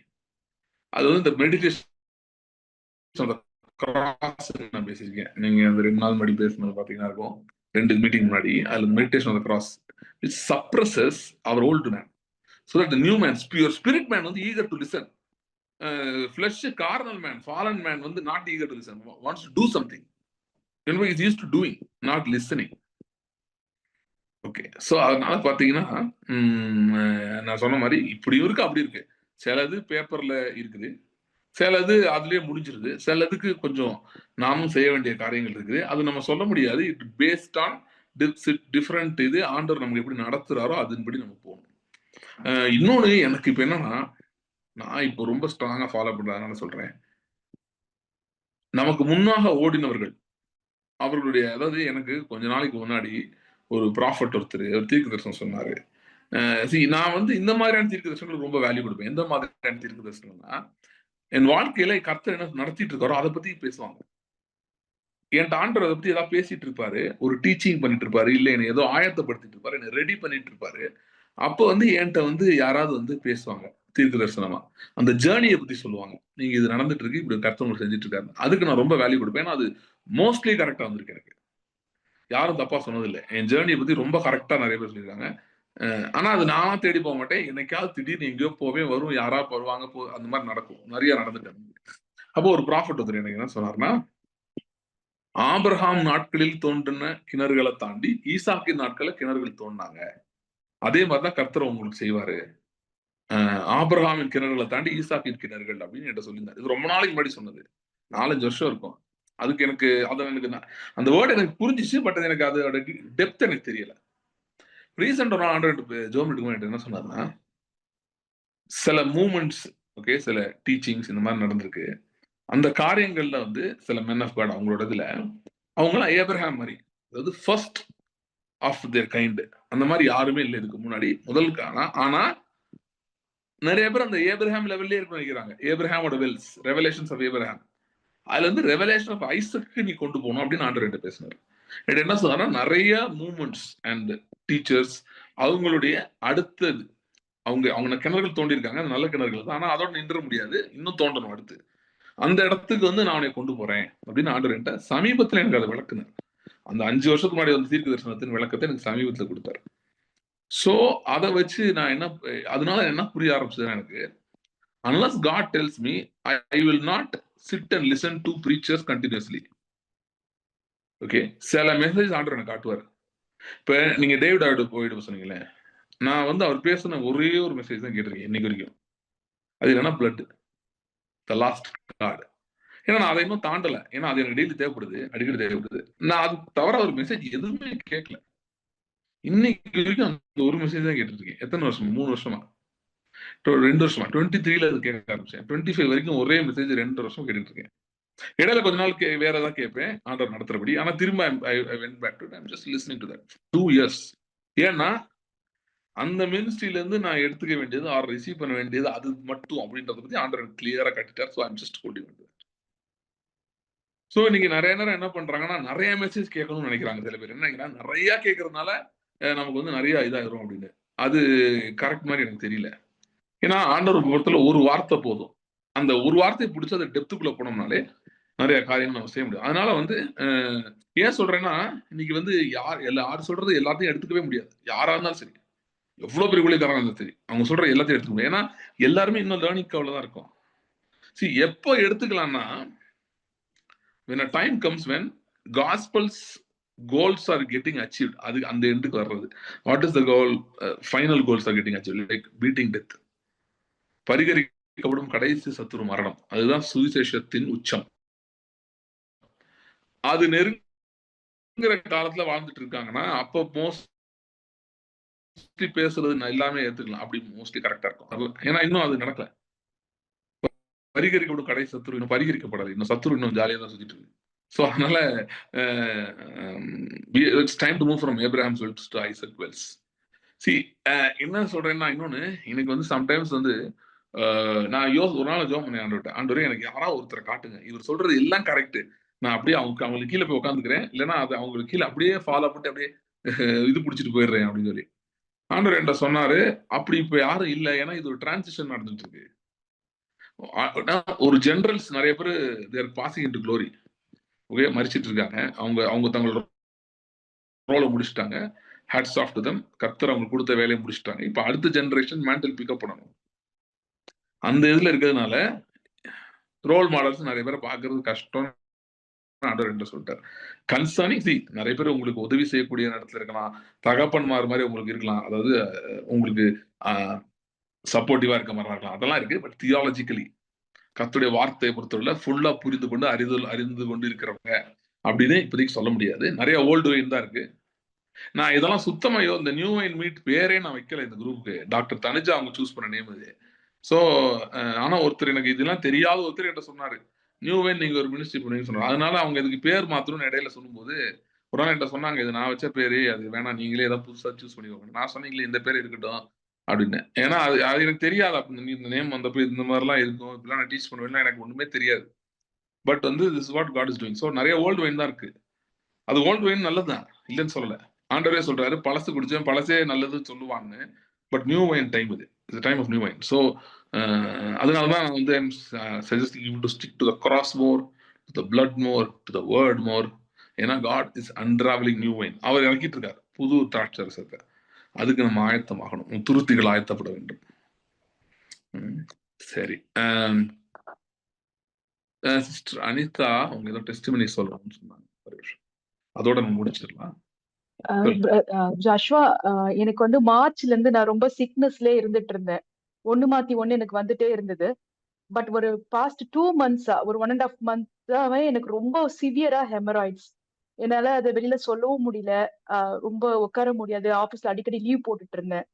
அது வந்து இந்த மெடிடேஷன் கிராஸ் நான் பேசியிருக்கேன். நீங்க அந்த 2 நாள் முன்னாடி பேசுனது பாத்தீங்கன்னா இருக்கும், 2 மீட்டிங் முன்னாடி. அதுல meditation on the cross which suppresses our old man so that the new man, your spirit man வந்து eager to listen. Flesh carnal man, fallen man வந்து not eager to listen, wants to do something. Anyway, is used to doing, not listening. Okay. So அதனால பார்த்தீங்கன்னா நான் சொன்ன மாதிரி இப்படி இருக்கு அப்படி இருக்கு. சிலது பேப்பர்ல இருக்குது, சிலது அதுலயே முடிஞ்சிருது, சிலதுக்கு கொஞ்சம் நாமும் செய்ய வேண்டிய காரியங்கள் இருக்குது. அது நம்ம சொல்ல முடியாது. இட் பேஸ்ட் ஆன் டிஃப்ரெண்ட் இது ஆண்டவர் நமக்கு எப்படி நடத்துறாரோ அதன்படி நம்ம போகணும். இன்னொன்னு எனக்கு இப்ப என்னன்னா, நான் இப்போ ரொம்ப ஸ்ட்ராங்கா ஃபாலோ பண்றதுனால சொல்றேன், நமக்கு முன்னாக ஓடினவர்கள் அவர்களுடைய, அதாவது எனக்கு கொஞ்ச நாளைக்கு முன்னாடி ஒரு ப்ராஃபட் ஒருத்தர் தீர்க்க தரிசனம் சொன்னாரு. நான் வந்து இந்த மாதிரியான தீர்க்க தரிசனங்களுக்கு ரொம்ப வேல்யூ கொடுப்பேன். எந்த மாதிரியான தீர்க்க தரிசனம்னா, என் வாழ்க்கையில கர்த்தர் என்ன நடத்திட்டு இருக்காரோ அதை பத்தி பேசுவாங்க. என் ஆண்டவர் அதை பத்தி ஏதாவது பேசிட்டு இருப்பாரு, ஒரு டீச்சிங் பண்ணிட்டு இருப்பாரு, இல்ல என்ன ஏதோ ஆயத்தப்படுத்திட்டு இருப்பாரு, என்ன ரெடி பண்ணிட்டு இருப்பாரு. அப்போ வந்து என்கிட்ட வந்து யாராவது வந்து பேசுவாங்க தீர்க்க தரிசனமா, அந்த ஜேர்னியை பத்தி சொல்லுவாங்க. நீங்க இது நடந்துட்டு இருக்கு, இப்படி கர்த்தர் செஞ்சுட்டு இருக்காரு. அதுக்கு நான் ரொம்ப வேல்யூ கொடுப்பேன். அது மோஸ்ட்லி கரெக்டா வந்திருக்கு எனக்கு. யாரும் தப்பா சொன்னதில்லை. என் ஜேர்னியை பத்தி ரொம்ப கரெக்டா நிறைய பேர் சொல்லியிருக்காங்க. ஆனா அது நானா தேடி போக மாட்டேன். என்னைக்காவது திடீர்னு எங்கேயோ போவேன், வரும், யாராவது வருவாங்க, அந்த மாதிரி நடக்கும். நிறைய நடந்துட்டு. அப்போ ஒரு ப்ராஃபிட் ஒருத்தர் எனக்கு என்ன சொன்னார்னா, ஆபிரகாம் நாட்களில் தோன்றின கிணறுகளை தாண்டி ஈசாக்கின் நாட்கள கிணறுகள் தோண்டினாங்க. அதே மாதிரிதான் கர்த்தர் உங்களுக்கு செய்வாரு. ஆபிரகாமின் கிணறுகளை தாண்டி ஈசாக்கின் கிணறுகள் அப்படின்னு என்கிட்ட சொல்லியிருந்தாரு. இது ரொம்ப நாளைக்கு முன்னாடி சொன்னது, 4-5 வருஷம் இருக்கும். அதுக்கு எனக்கு அந்த வேர்டு எனக்கு புரிஞ்சிச்சு. பட் எனக்கு அதோட டெப்த் எனக்கு தெரியல. ரீசெண்டா நான் ஜோம் என்ன சொன்னார்னா, சில மூமெண்ட்ஸ், ஓகே, சில டீச்சிங்ஸ் இந்த மாதிரி நடந்திருக்கு. அந்த காரியங்கள்ல வந்து சில மென் ஆஃப் காட் அவங்களோட இதுல அவங்களாம் ஏப்ரஹாம் மாதிரி, அதாவது ஃபர்ஸ்ட் ஆஃப் தேர் கைண்ட், அந்த மாதிரி யாருமே இல்லை இதுக்கு முன்னாடி, முதல். ஆனா நிறைய பேர் அந்த ஏப்ரஹாம் லெவல்லே இருக்கு நினைக்கிறாங்க. ஏப்ரஹாமோட வெல்ஸ், ரெவலேஷன்ஸ் ஆஃப் ஏப்ரஹாம், அதுல இருந்து ரெவலேஷன் ஆஃப் ஐசக்கு நீ கொண்டு போகணும் அப்படின்னு ஆண்டவர் பேசினார். என்ன சொன்னா, நிறைய மூவ்மெண்ட்ஸ் அண்ட் டீச்சர்ஸ் அவங்களுடைய அடுத்தது, அவங்க கிணறுகள் தோண்டி இருக்காங்க, நல்ல கிணறுகள் தான். ஆனா அதோட நின்ற முடியாது, இன்னும் தோண்டணும். அடுத்து அந்த இடத்துக்கு வந்து நான் அவனை கொண்டு போறேன் அப்படின்னு ஆண்டவர் சமீபத்துல எனக்கு அதை விளக்குனார். அந்த 5 வருஷத்துக்கு முன்னாடி வந்து தீர்க்க தரிசனத்தின் விளக்கத்தை எனக்கு சமீபத்துல கொடுத்தாரு. சோ அதை வச்சு நான் அதனால என்ன புரிய ஆரம்பிச்சதுன்னா, எனக்கு unless God tells me, I will not sit and listen to preachers continuously. Okay, சில மெசேஜ் ஆண்டவர் எனக்கு காட்டுவார். இப்ப நீங்க டேவிட் போயிட்டு சொன்னீங்களே, நான் வந்து அவர் பேசின ஒரே ஒரு மெசேஜ் தான் கேட்டிருக்கேன் இன்னைக்கு வரைக்கும். அது என்னன்னா பிளட், த லாஸ்ட் கார்டு. ஏன்னா நான் அதை இன்னும் தாண்டல. ஏன்னா அது எனக்கு டெய்லி தேவைப்படுது, அடிக்கடி தேவைப்படுது. நான் அது தவிர ஒரு மெசேஜ் எதுவுமே கேட்கல. இன்னைக்கு வரைக்கும் அந்த ஒரு மெசேஜ் தான் கேட்டுட்டு இருக்கேன். எத்தனை வருஷம்? 3 வருஷமா, 2 வருஷமா. 23ல அது கேட்க ஆரம்பிச்சேன். 25 வரைக்கும் ஒரே மெசேஜ் 2 வருஷம் கேட்டுட்டு இருக்கேன். இடையில கொஞ்ச நாள் வேற ஏதாவது கேட்பேன், ஆண்டவர் நடத்துறபடி. ஆனா திரும்ப I went back to I'm just listening to that 2 years. ஏன்னா அந்த மினிஸ்ட்ரியில இருந்து நான் எடுத்துக்க வேண்டியது ஆர் ரிசீவ் பண்ண வேண்டியது அது மட்டும் அப்படின்றத பத்தி ஆண்டவர் கிளியரா கட்டிட்டார். So I'm just holding on to that. So இன்னைக்கு நிறைய நேரம் என்ன பண்றாங்கன்னா, நிறைய மெசேஜ் கேட்கணும்னு நினைக்கிறாங்க சில பேர். என்ன நினைக்கிறாங்க, நிறைய கேட்கறதுனால நமக்கு வந்து நிறைய இதாயிரும் அப்படின்னு. அது கரெக்ட் மாதிரி எனக்கு தெரியல. ஏன்னா ஆண்டவர் பொறுத்தல ஒரு வார்த்தை போதும். அந்த ஒரு வார்த்தையை பிடிச்சி அதை டெப்த்துக்குள்ள போனோம்னாலே நிறைய காரியங்கள் நம்ம செய்ய முடியும். அதனால வந்து ஏன் சொல்றேன்னா, இன்னைக்கு வந்து யார் சொல்றது எல்லாத்தையும் எடுத்துக்கவே முடியாது. யாரா இருந்தாலும் சரி, எவ்வளவு பெரிய ஊழியக்காரங்க இருந்தாலும் சரி, அவங்க சொல்ற எல்லாத்தையும் எடுத்துக்க முடியும். ஏன்னா எல்லாருமே இன்னும் லேர்னிங் கர்வ்ல தான் இருக்கும். எப்போ எடுத்துக்கலாம்னா, when a time comes when gospel's goals are getting achieved, அது அந்த எண்டுக்கு வர்றது. What is the goal? Final goals are getting achieved, like beating death. பரிகரிக்கப்படும் கடைசி சத்துரு மரணம். அதுதான் சுவிசேஷத்தின் உச்சம். அது நெருங்குற காலத்துல வாழ்ந்துட்டு இருக்காங்கன்னா, அப்போ மோஸ்ட்லி பேசுறது எல்லாமே ஏத்துக்கலாம். அப்படி மோஸ்ட்லி கரெக்டா இருக்கும். ஏன்னா இன்னும் அது நடக்கல. பரிகரிக்கப்படும் கடைசி சத்துரு இன்னும் பரிகரிக்கப்படாது. இன்னும் சத்துரு இன்னும் ஜாலியா தான் சுத்திட்டு இருக்கு. ஸோ அதனால it's time to move from Abraham's Wells to Isaac Wells. என்ன சொல்றேன்னா, இன்னொன்னு எனக்கு வந்து சம்டைம்ஸ் வந்து நான் ஒரு நாள் ஜோம் பண்ணேன் ஆண்டவர்கிட்ட, ஆண்டவரே எனக்கு யாராவது ஒருத்தரை காட்டுங்க, இவர் சொல்றது எல்லாம் கரெக்ட், நான் அப்படியே அவங்களுக்கு கீழே போய் உட்காந்துக்கிறேன், இல்லைன்னா அது அவங்களுக்கு கீழே அப்படியே ஃபாலோ பண்ணிட்டு அப்படியே இது பிடிச்சிட்டு போயிடுறேன் அப்படின்னு சொல்லி ஆண்டவர் என்கிட்ட சொன்னாரு. அப்படி இப்ப யாரும் இல்லை, ஏன்னா இது ஒரு டிரான்சிஷன் நடந்துட்டு இருக்கு. ஒரு ஜெனரல்ஸ் நிறைய பேர் there passing into glory, okay, மரிச்சிட்டு இருக்காங்க. அவங்க தங்களோட ரோலை முடிச்சுட்டாங்க. Hats off to them. கர்த்தர் அவங்க கொடுத்த வேலையை முடிச்சுட்டாங்க. இப்ப அடுத்த ஜெனரேஷன் மேண்டல் பிக்கப் பண்ணணும். அந்த இதுல இருக்கிறதுனால ரோல் மாடல்ஸ் நிறைய பேரை பாக்குறது கஷ்டம் என்று சொல்லிட்டார். கன்சர்னிங் நிறைய பேர் உங்களுக்கு உதவி செய்யக்கூடிய இடத்துல இருக்கலாம், தகப்பன்மார் மாதிரி உங்களுக்கு இருக்கலாம், அதாவது உங்களுக்கு சப்போர்ட்டிவா இருக்க மாதிரி இருக்கலாம், அதெல்லாம் இருக்கு. பட் தியாலஜிக்கலி கர்த்தருடைய வார்த்தையை பொறுத்தவரை ஃபுல்லா புரிந்து கொண்டு அறிந்து கொண்டு இருக்கிறவங்க அப்படின்னு இப்போதைக்கு சொல்ல முடியாது. நிறைய ஓல்டு வைன் தான் இருக்கு. நான் இதெல்லாம் சுத்தமா இந்த நியூ வைன் மீட் பேரே நான் வைக்கல இந்த குரூப்புக்கு. டாக்டர் தனுஜா அவங்க சூஸ் பண்ண நேம் இது. ஸோ ஆனா ஒருத்தர் எனக்கு இதெல்லாம் தெரியாத ஒருத்தர் என்கிட்ட சொன்னாரு, நியூ வைன் நீங்க ஒரு மினிஸ்ட்ரி பண்ணுவீங்கன்னு சொன்னாங்க. அதனால அவங்க இதுக்கு பேர் மாத்தணும்னு இடையில சொல்லும்போது ஒரு நாள் என்கிட்ட சொன்னாங்க, இது நான் வச்ச பேரு, அது வேணாம், நீங்களே ஏதாவது புதுசா சூஸ் பண்ணிக்கோங்க. நான் சொன்னீங்களே இந்த பேர் இருக்கட்டும் அப்படின்னு. ஏன்னா அது எனக்கு தெரியாது. இந்த நேம் வந்தப்போ இந்த மாதிரிலாம் இருக்கும், இப்படிலாம் நான் டீச் பண்ணுவேன், எனக்கு ஒண்ணுமே தெரியாது. பட் வந்து this what God is doing. So நிறைய ஓல்டு வைன் தான் இருக்கு. அது ஓல்டு வைன் நல்லதுதான், இல்லைன்னு சொல்லல. ஆண்டவரே சொல்றாரு, பழசு குடிச்சேன், பழசே நல்லதுன்னு சொல்லுவாங்க. பட் நியூ வைன் டைம் இது, it's time of new wine. So அதனாலதான் நான் வந்து suggest you to stick to the cross more, to the blood more, to the word more. ஏன்னா God is unravelling new wine. அவர் இறக்கிட்டு இருக்காரு புது திராட்சரசத்தை. அதுக்கு நம்ம ஆயத்தமாகணும், துருத்திகள் ஆயத்தப்பட வேண்டும். சரி, சிஸ்டர் அனிதா அவங்க ஏதோ டெஸ்டிமனி சொல்லணும்னு சொன்னாங்க. அதோட நம்ம முடிச்சிடலாம். ஜாஷ்வா, எனக்கு வந்து மார்ச்ல இருந்து நான் ரொம்ப சிக்னஸ்லயே இருந்துட்டு இருந்தேன். ஒண்ணு மாத்தி ஒண்ணு எனக்கு வந்துட்டே இருந்தது. பட் ஒரு பாஸ்ட் 2 months-ஆ, ஒரு 1.5 months-ஆவே எனக்கு ரொம்ப சிவியரா ஹெமராய்ட்ஸ். என்னால அதை வெளியில சொல்லவும் முடியல. ரொம்ப உட்கார முடியாது. ஆபீஸ்ல அடிக்கடி லீவ் போட்டுட்டு இருந்தேன்.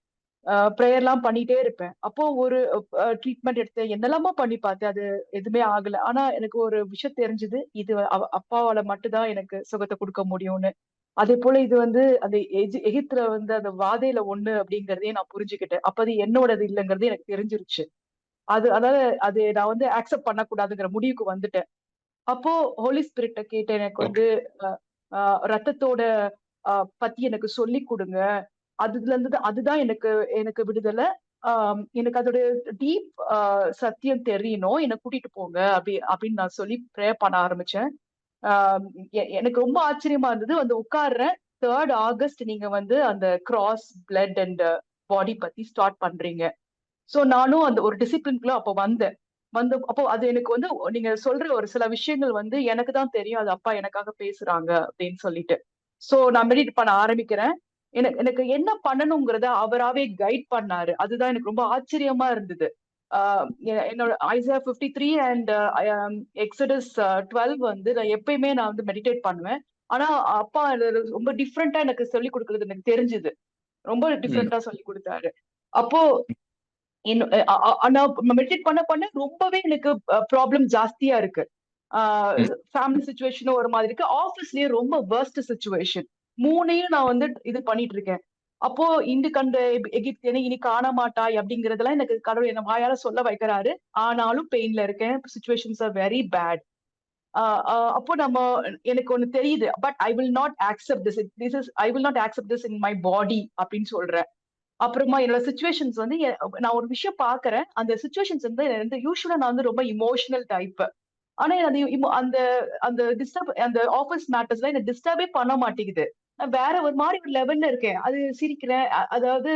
ப்ரேயர்லாம் பண்ணிட்டே இருப்பேன். அப்போ ஒரு ட்ரீட்மெண்ட் எடுத்தேன், என்னெல்லாமோ பண்ணி பார்த்தேன், அது எதுவுமே ஆகல. ஆனா எனக்கு ஒரு விஷயம் தெரிஞ்சது, இது அப்பாவால மட்டும்தான் எனக்கு சுகத்தை கொடுக்க முடியும்னு. அதே போல இது வந்து அந்த எகிப்துல வந்து அந்த வாதையில ஒண்ணு அப்படிங்கறதையும் நான் புரிஞ்சுக்கிட்டேன். அப்ப அது என்னோடது இல்லைங்கிறது எனக்கு தெரிஞ்சிருச்சு. அதனால அது நான் வந்து அக்செப்ட் பண்ணக்கூடாதுங்கிற முடிவுக்கு வந்துட்டேன். அப்போ ஹோலி ஸ்பிரிட்ட கேட்டேன், எனக்கு வந்து ரத்தத்தோட பத்தி எனக்கு சொல்லி கொடுங்க. அதுல இருந்து அதுதான் எனக்கு விடுதலை. எனக்கு அதோட டீப் சத்தியம் தெரியணும், என்னை கூட்டிட்டு போங்க அப்படின்னு நான் சொல்லி ப்ரேயர் பண்ண ஆரம்பிச்சேன். எனக்கு ரொம்ப ஆச்சரியமா இருந்தது. வந்து உட்கார்றேன், 3rd August நீங்க வந்து அந்த கிராஸ், பிளட் அண்ட் பாடி பத்தி ஸ்டார்ட் பண்றீங்க. சோ நானும் அந்த ஒரு டிசிப்ளின்குள்ள அப்போ வந்தேன். அப்போ அது எனக்கு வந்து நீங்க சொல்ற ஒரு சில விஷயங்கள் வந்து எனக்கு தான் தெரியும், அது அப்பா எனக்காக பேசுறாங்க அப்படின்னு சொல்லிட்டு. சோ நான் மெடிடேட் பண்ண ஆரம்பிக்கிறேன். எனக்கு என்ன பண்ணணுங்கிறத அவராவே கைட் பண்ணாரு. அதுதான் எனக்கு ரொம்ப ஆச்சரியமா இருந்தது. என்னோட ஐசையா 53 அண்ட் எக்ஸடஸ் 12 வந்து நான் எப்பயுமே நான் வந்து மெடிடேட் பண்ணுவேன். ஆனா அப்பா அது ரொம்ப டிஃப்ரெண்டா எனக்கு சொல்லி கொடுக்கறது எனக்கு தெரிஞ்சது. ரொம்ப டிஃப்ரெண்டா சொல்லி கொடுத்தாரு. அப்போ நான் மெடிடேட் பண்ண ரொம்பவே எனக்கு ப்ராப்ளம் ஜாஸ்தியா இருக்கு. ஃபேமிலி சுச்சுவேஷனும் ஒரு மாதிரி இருக்கு. ஆபீஸ்லயே ரொம்ப வர்ஸ்ட் சுச்சுவேஷன். 3யும் நான் வந்து இது பண்ணிட்டு இருக்கேன். அப்போ இந்து கண்ட எகிப்தியனை இனி காண மாட்டாய் அப்படிங்கறதெல்லாம் எனக்கு கடவுள் என்ன வாயால சொல்ல வைக்கிறாரு. ஆனாலும் பெயின்ல இருக்கேன். Situations are very bad. அப்போ எனக்கு ஒண்ணு தெரியுது. But I will not accept I will not accept this in my body அப்படின்னு சொல்றேன். அப்புறமா என்னோட சிச்சுவேஷன்ஸ் வந்து நான் ஒரு விஷயம் பாக்குறேன். அந்த சிச்சுவேஷன்ஸ் வந்து யூஸ்வலா நான் வந்து ரொம்ப இமோஷனல் டைப். ஆனா அந்த அந்த அந்த ஆபீஸ் மேட்டர்ஸ்ல என்ன டிஸ்டர்பே பண்ண மாட்டேங்குது. நான் வேற ஒரு மாதிரி ஒரு லெவல்ல இருக்கேன். அது சிரிக்கிறேன். அதாவது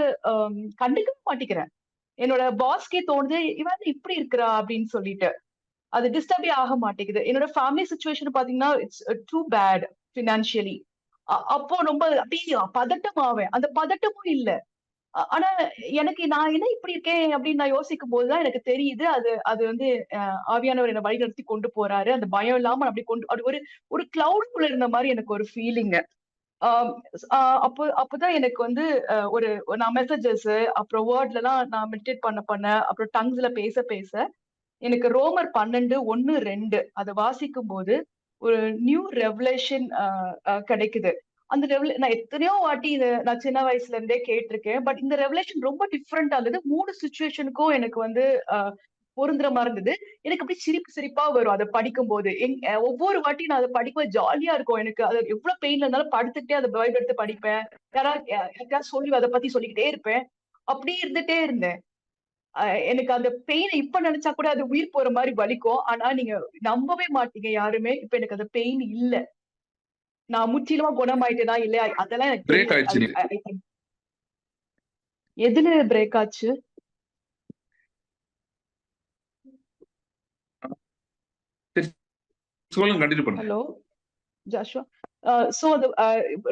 கண்டுக்கவே மாட்டேங்கிறேன். என்னோட பாஸ்க்கே தோணுது இவன் இப்படி இருக்கிறா அப்படின்னு சொல்லிட்டு. அது டிஸ்டர்பே ஆக மாட்டேங்குது. என்னோட ஃபேமிலி சிச்சுவேஷன் பாத்தீங்கன்னா இட்ஸ் டூ பேட் பினான்சியலி. அப்போ ரொம்ப அப்படியே பதட்டம் ஆவேன். அந்த பதட்டமும் இல்ல. ஆனா எனக்கு நான் என்ன இப்படி இருக்கேன் அப்படின்னு நான் யோசிக்கும் போதுதான் எனக்கு தெரியுது அது அது வந்து ஆவியானவர் என்ன வழிநடத்தி கொண்டு போறாரு. அந்த பயம் இல்லாம அப்படி அப்படி ஒரு கிளவுட்குள்ள இருந்த மாதிரி எனக்கு ஒரு ஃபீலிங். அப்பதான் எனக்கு வந்து ஒரு நான் மெசேஜஸ் அப்புறம் வேர்ட்ல எல்லாம் நான் மெடிடேட் பண்ண அப்புறம் டங்ஸ்ல பேச எனக்கு ரோமர் 12:1-2 அதை வாசிக்கும் போது ஒரு நியூ ரெவலேஷன் கிடைக்குது. அந்த நான் எத்தனையோ வாட்டி இதை நான் சின்ன வயசுல இருந்தே கேட்டிருக்கேன். பட் இந்த ரெவலேஷன் ரொம்ப டிஃப்ரெண்டா இருந்தது. 3 சுச்சுவேஷனுக்கும் எனக்கு வந்து பொருந்துற மாதிரி இருந்தது. எனக்கு அப்படி சிரிப்பா வரும் அதை படிக்கும் போது. ஒவ்வொரு வாட்டி நான் அதை படிக்கும்போது ஜாலியா இருக்கும் எனக்கு. அது எவ்வளவு பெயின்ல இருந்தாலும் படுத்துக்கிட்டே அதை பைபிள் எடுத்து படிப்பேன். யாராவது சொல்லி அதை பத்தி சொல்லிக்கிட்டே இருப்பேன். அப்படியே இருந்துட்டே இருந்தேன். எனக்கு அந்த பெயின் இப்ப நினைச்சா கூட அது உயிர் போற மாதிரி வலிக்கும். ஆனா நீங்க நம்பவே மாட்டீங்க யாருமே. இப்ப எனக்கு அந்த பெயின் இல்ல. நான் முற்றிலுமா குணமாயிட்டேனா இல்லையா அதெல்லாம் எனக்கு பிரேக் ஆயிடுச்சு. தெரியல. எதுல பிரேக் ஆச்சு? Hello Joshua. சோ அது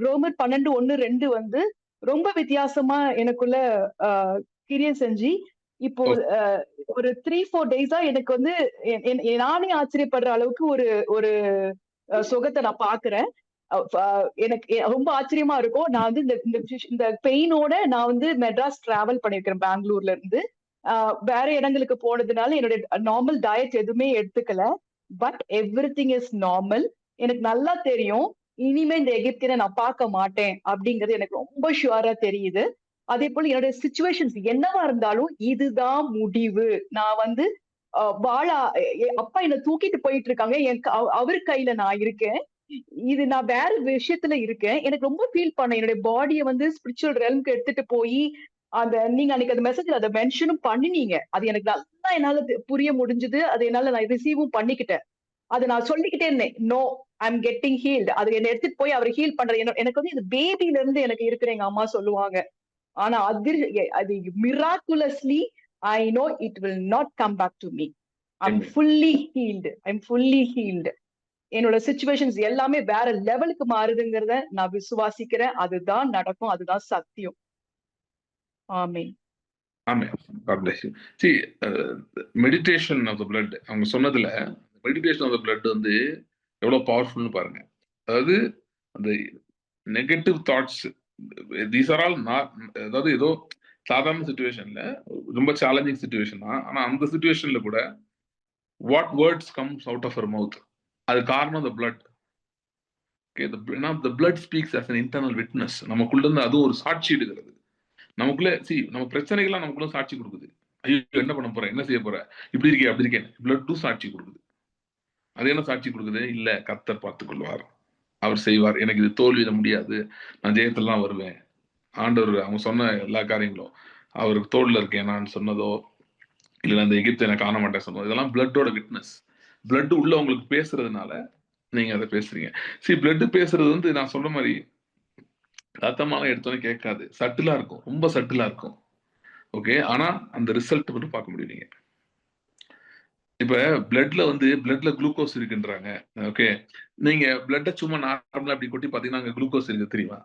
ரோமர் 12:1-2 வந்து ரொம்ப வித்தியாசமா எனக்குள்ள கிரியை செஞ்சு இப்போ ஒரு 3-4 டேஸா எனக்கு வந்து நானே ஆச்சரியப்படுற அளவுக்கு ஒரு ஒரு சுகத்தை நான் பாக்குறேன். எனக்கு ரொம்ப ஆச்சரியமா இருக்கும். நான் வந்து இந்த பெயினோட நான் வந்து மெட்ராஸ் டிராவல் பண்ணிருக்கிறேன் பெங்களூர்ல இருந்து. வேற இடங்களுக்கு போனதுனால என்னோட நார்மல் டயட் எதுவுமே எடுத்துக்கல. But everything is normal. எனக்கு நல்லா தெரியும் இனிமே இந்த எகிப்தியனை நான் பார்க்க மாட்டேன் அப்படிங்கிறது எனக்கு ரொம்ப ஷுவரா தெரியுது. அதே போல என்னோட சிச்சுவேஷன்ஸ் என்னவா இருந்தாலும் இதுதான் முடிவு. நான் வந்து அப்பா என்ன தூக்கிட்டு போயிட்டு இருக்காங்க. அவர் கையில நான் இருக்கேன். இது நான் வேற விஷயத்துல இருக்கேன். எனக்கு ரொம்ப ஃபீல் பண்ணேன். என்னுடைய பாடியை வந்து ஸ்பிரிச்சுவல் ரெல்ம்க்கு எடுத்துட்டு போய் நீங்க அன்னைக்கு அந்த மெசேஜ்ல அதை மென்ஷனும் பண்ணினீங்க. அது எனக்கு நல்லா என்னால புரிய முடிஞ்சது. அதை என்னால நான் ரிசீவும் பண்ணிக்கிட்டேன். அதை நான் சொல்லிக்கிட்டே இருந்தேன். No I'm getting healed. அது என்ன எடுத்துட்டு போய் அவர் ஹீல் பண்றது. எனக்கு வந்து இது பேபில இருந்து எனக்கு இருக்கிற எங்க அம்மா சொல்லுவாங்க. ஆனா அது miraculously I know it will not come back to me. I'm fully healed. என்னோட சிச்சுவேஷன்ஸ் எல்லாமே வேற லெவலுக்கு மாறுதுங்கிறத நான் விசுவாசிக்கிறேன். அதுதான் நடக்கும். அதுதான் சத்தியம். ஆமென். மெடிடேஷன் ஆஃப் தி பிளட் அவங்க சொன்னதுல மெடிடேஷன் ஆஃப் தி பிளட் வந்து எவ்வளவு பவர்ஃபுல்னு பாருங்க. அதாவது அந்த negative thoughts these are all அதாவது ஏதோ சாதாரண சிச்சுவேஷன்ல ரொம்ப சேலஞ்சிங் சிச்சுவேஷன் தான். ஆனா அந்த சிச்சுவேஷன்ல கூட what words comes out of our mouth அது காரணம் the blood. Okay, the blood speaks as an internal witness. நமக்குள்ள இருந்து அது ஒரு சாட்சி எடுக்கிறது. நமக்குள்ள நம்ம பிரச்சனைகள்லாம் நமக்குள்ள சாட்சி கொடுக்குது. ஐயோ என்ன பண்ண போறேன், என்ன செய்ய போற, இப்படி இருக்கே அப்படி இருக்கேன். பிளட்டும் சாட்சி கொடுக்குது. அது என்ன சாட்சி கொடுக்குது? இல்ல கர்த்தர் பார்த்துக் கொள்வார், அவர் செய்வார், எனக்கு இது தோல்வியிட முடியாது, நான் ஜெயத்திலாம் வருவேன். ஆண்டவர் அவங்க சொன்ன எல்லா காரியங்களும் அவருக்கு தோல்ல இருக்கேன் நான் சொன்னதோ இல்ல அந்த எகிப்தை நான் காண மாட்டேன் சொன்னதோ இதெல்லாம் பிளட்டோட விட்னஸ். பிளட் உள்ள உங்களுக்கு பேசுறதுனால நீங்க அதை பேசுறீங்க. பிளட் பேசுறது வந்து நான் சொல்ற மாதிரி ரத்தமாலாம் எடுத்தோன்னே கேட்காது. சட்டிலா இருக்கும், ரொம்ப சட்டிலா இருக்கும். ஓகே, ஆனா அந்த ரிசல்ட் மட்டும் பார்க்க முடியும். இப்ப பிளட்ல குளுக்கோஸ் இருக்குன்றாங்க. ஓகே, நீங்க பிளட்டை சும்மா நார்மலா அப்படி கொட்டி பாத்தீங்கன்னா அங்க குளுக்கோஸ் இருக்கு தெரியுமா?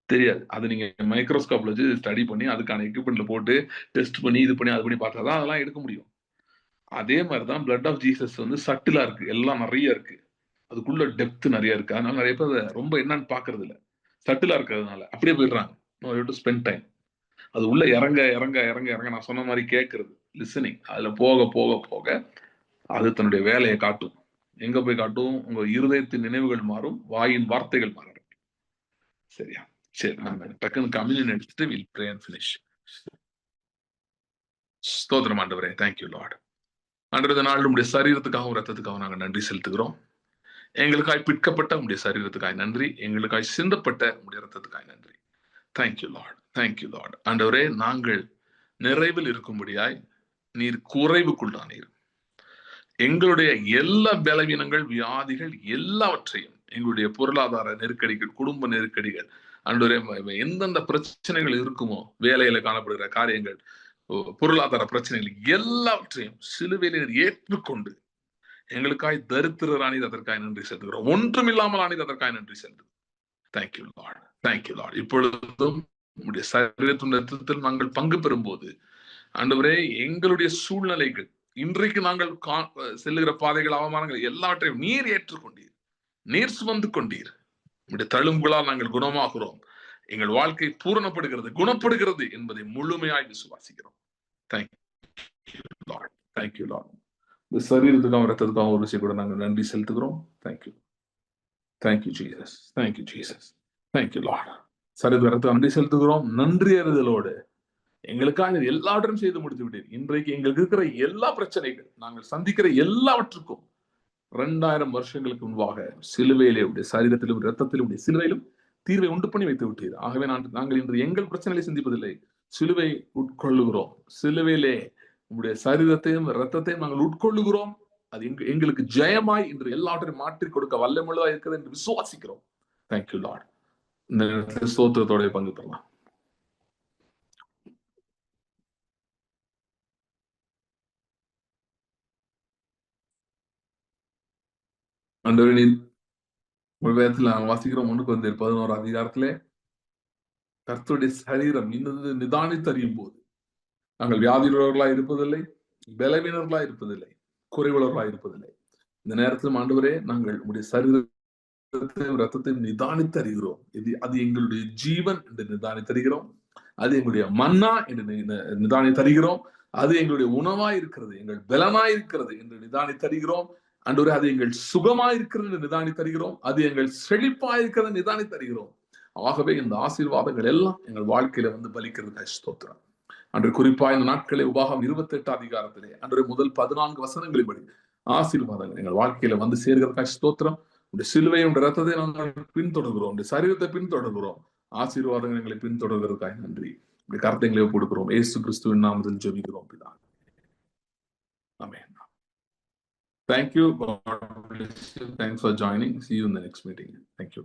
தெரியாது. அது நீங்க மைக்ரோஸ்கோப்ல வச்சு ஸ்டடி பண்ணி அதுக்கான எக்யூப்மெண்ட்ல போட்டு டெஸ்ட் பண்ணி இது பண்ணி அது பண்ணி பார்த்தா தான் அதெல்லாம் எடுக்க முடியும். அதே மாதிரிதான் பிளட் ஆஃப் ஜீசஸ் வந்து சட்டிலா இருக்கு, எல்லாம் நிறைய இருக்கு, அதுக்குள்ள டெப்த் நிறைய இருக்கு. அதனால நிறைய பேர் ரொம்ப என்னன்னு பாக்குறது இல்ல, சட்டிலா இருக்கிறதுனால அப்படியே போயிடுறாங்க. ஸ்பெண்ட் டைம் அது உள்ள இறங்க இறங்க இறங்க இறங்க நான் சொன்ன மாதிரி கேட்கறது, லிசனிங், அதுல போக போக போக அது தன்னுடைய வேலையை காட்டும். எங்க போய் காட்டும்? உங்க இருதயத்தின் நினைவுகள் மாறும், வாயின் வார்த்தைகள் மாறும். சரியா? சரி, நம்ம டக்குன்னு கம்யூனியன் எடுத்துட்டு வில் ப்ரே அண்ட் ஃபினிஷ். ஸ்தோத்திரம் ஆண்டவரே, தேங்க்யூ லார்ட். ஆண்டவரே, நாள் உங்களுடைய சரீரத்துக்காகவும் ரத்தத்துக்காகவும் நாங்கள் நன்றி செலுத்துகிறோம். எங்களுக்காய் பிற்கப்பட்ட உங்களுடைய சரீரத்துக்காய் நன்றி, எங்களுக்காய் சிந்தப்பட்ட உங்களுடைய ரத்தத்துக்காய் நன்றி. Thank you Lord, thank you Lord. ஆண்டவரே, நாங்கள் நிறைவில் இருக்கும்படியாய் நீர் குறைவுக்குள்ளானீர். எங்களுடைய எல்லா பலவீனங்கள், வியாதிகள் எல்லாவற்றையும், எங்களுடைய பொருளாதார நெருக்கடிகள், குடும்ப நெருக்கடிகள், ஆண்டவரே எந்தெந்த பிரச்சனைகள் இருக்குமோ, வேலையில காணப்படுகிற காரியங்கள், பொருளாதார பிரச்சனைகள் எல்லாவற்றையும் சிலுவையில் ஏற்றுக்கொண்டு எங்களுக்காய் தரித்திரரானீர், அதற்காய் நன்றி செலுத்துகிறோம். ஒன்றுமில்லாமல் ஆனீர், அதற்காய் நன்றி செலுத்துகிறோம். Thank you Lord, thank you Lord. இப்பொழுதும் உங்களுடைய சரீரத்தின் ரத்தத்தில் நாங்கள் பங்கு பெறும் போது ஆண்டவரே, எங்களுடைய சூழ்நிலைகள், இன்றைக்கு நாங்கள் செல்லுகிற பாதைகள், அவமானங்கள் எல்லாவற்றையும் நீர் ஏற்றுக்கொண்டீர், நீர் சுமந்து கொண்டீர். உங்களுடைய தழும்புகளால் நாங்கள் குணமாகிறோம், எங்கள் வாழ்க்கை பூரணப்படுகிறது, குணப்படுகிறது என்பதை முழுமையாய் விசுவாசிக்கிறோம். Thank you Lord, thank you Lord. இந்த சரீரத்துக்காகவும் ரத்தத்துக்காகவும் ஒரு விஷயம் கூட நாங்கள் நன்றி செலுத்துகிறோம். Thank you, thank you Jesus, thank you Jesus, thank you Lord. சரீரத்துக்கு நன்றி செலுத்துகிறோம். நன்றி அறிதலோடு எங்களுக்காக எல்லாவற்றையும் செய்து முடித்து விட்டீர். இன்றைக்கு எங்களுக்கு இருக்கிற எல்லா பிரச்சனைகள், நாங்கள் சந்திக்கிற எல்லாவற்றுக்கும் 2000 வருஷங்களுக்கு முன்பாக சிலுவையிலே உடைய சரீரத்திலும் ரத்தத்திலும் உடைய சிலுவையிலும் தீர்வை உண்டு பண்ணி வைத்து விட்டீர். ஆகவே நாங்கள் இன்று எங்கள் பிரச்சனைகளை சிந்திப்பதில்லை, சிலுவை உட்கொள்ளுகிறோம். சிலுவையிலே உங்களுடைய சரீரத்தையும் ரத்தத்தையும் நாங்கள் உட்கொள்ளுகிறோம். அது எங்களுக்கு ஜெயமாய் இன்று எல்லாவற்றையும் மாற்றி கொடுக்க வல்லமுள்ளதா இருக்கிறது என்று விசுவாசிக்கிறோம். Thank you Lord. இந்த ஸ்தோத்திரத்தோட பங்கு பெறலாம். வேதத்துல நாங்கள் வாசிக்கிறோம், 1 Corinthians 11 அதிகாரத்திலே கர்த்தருடைய சரீரம் இன்னும் நிதானித்தறியும் போது நாங்கள் வியாதியுள்ளவர்களாய் இருப்பதில்லை, பலவீனர்களாய் இருப்பதில்லை, குறைவுள்ளவர்களாய் இருப்பதில்லை. இந்த நேரத்திலும் ஆண்டவரே, நாங்கள் உங்களுடைய சரீரத்தையும் ரத்தத்தையும் நிதானித்து அறிகிறோம். அது எங்களுடைய ஜீவன் என்று நிதானித்தறிகிறோம், அது எங்களுடைய மன்னா என்று நிதானித்தறிகிறோம், அது எங்களுடைய உணவாய் இருக்கிறது, எங்கள் பலனாய் இருக்கிறது என்று நிதானித்தறிகிறோம். ஆண்டவரே, அது எங்கள் சுகமாய் இருக்கிறது என்று நிதானித்தறிகிறோம், அது எங்கள் செழிப்பாய் இருக்கிறது நிதானித்தறிகிறோம். ஆகவே இந்த ஆசீர்வாதங்கள் எல்லாம் எங்கள் வாழ்க்கையில வந்து பலிக்கிறதுக்காக ஸ்தோத்திரம். அன்று குறிப்பா இந்த நாட்களே உபாகம் 28 அதிகாரத்திலே அன்று முதல் 14 வசனங்களின்படி ஆசீர்வாதங்கள் எங்கள் வாழ்க்கையில வந்து சேர்கிறதுக்காக ஸ்தோத்திரம். உடைய சிலுவையை, உடைய ரத்தத்தை நாங்கள் பின்தொடர்கிறோம், உடைய சரீரத்தை பின்தொடர்கிறோம். ஆசீர்வாதங்கள் எங்களை பின்தொடர்கிறதுக்காக நன்றி. உடைய கருத்தைகளை கொடுக்கிறோம். இயேசு கிறிஸ்துவின் நாமத்தில் ஜெபிக்கிறோம் பிதாவே. ஆமென். Thank you. God bless you. Thanks for joining. See you in the next meeting. Thank you.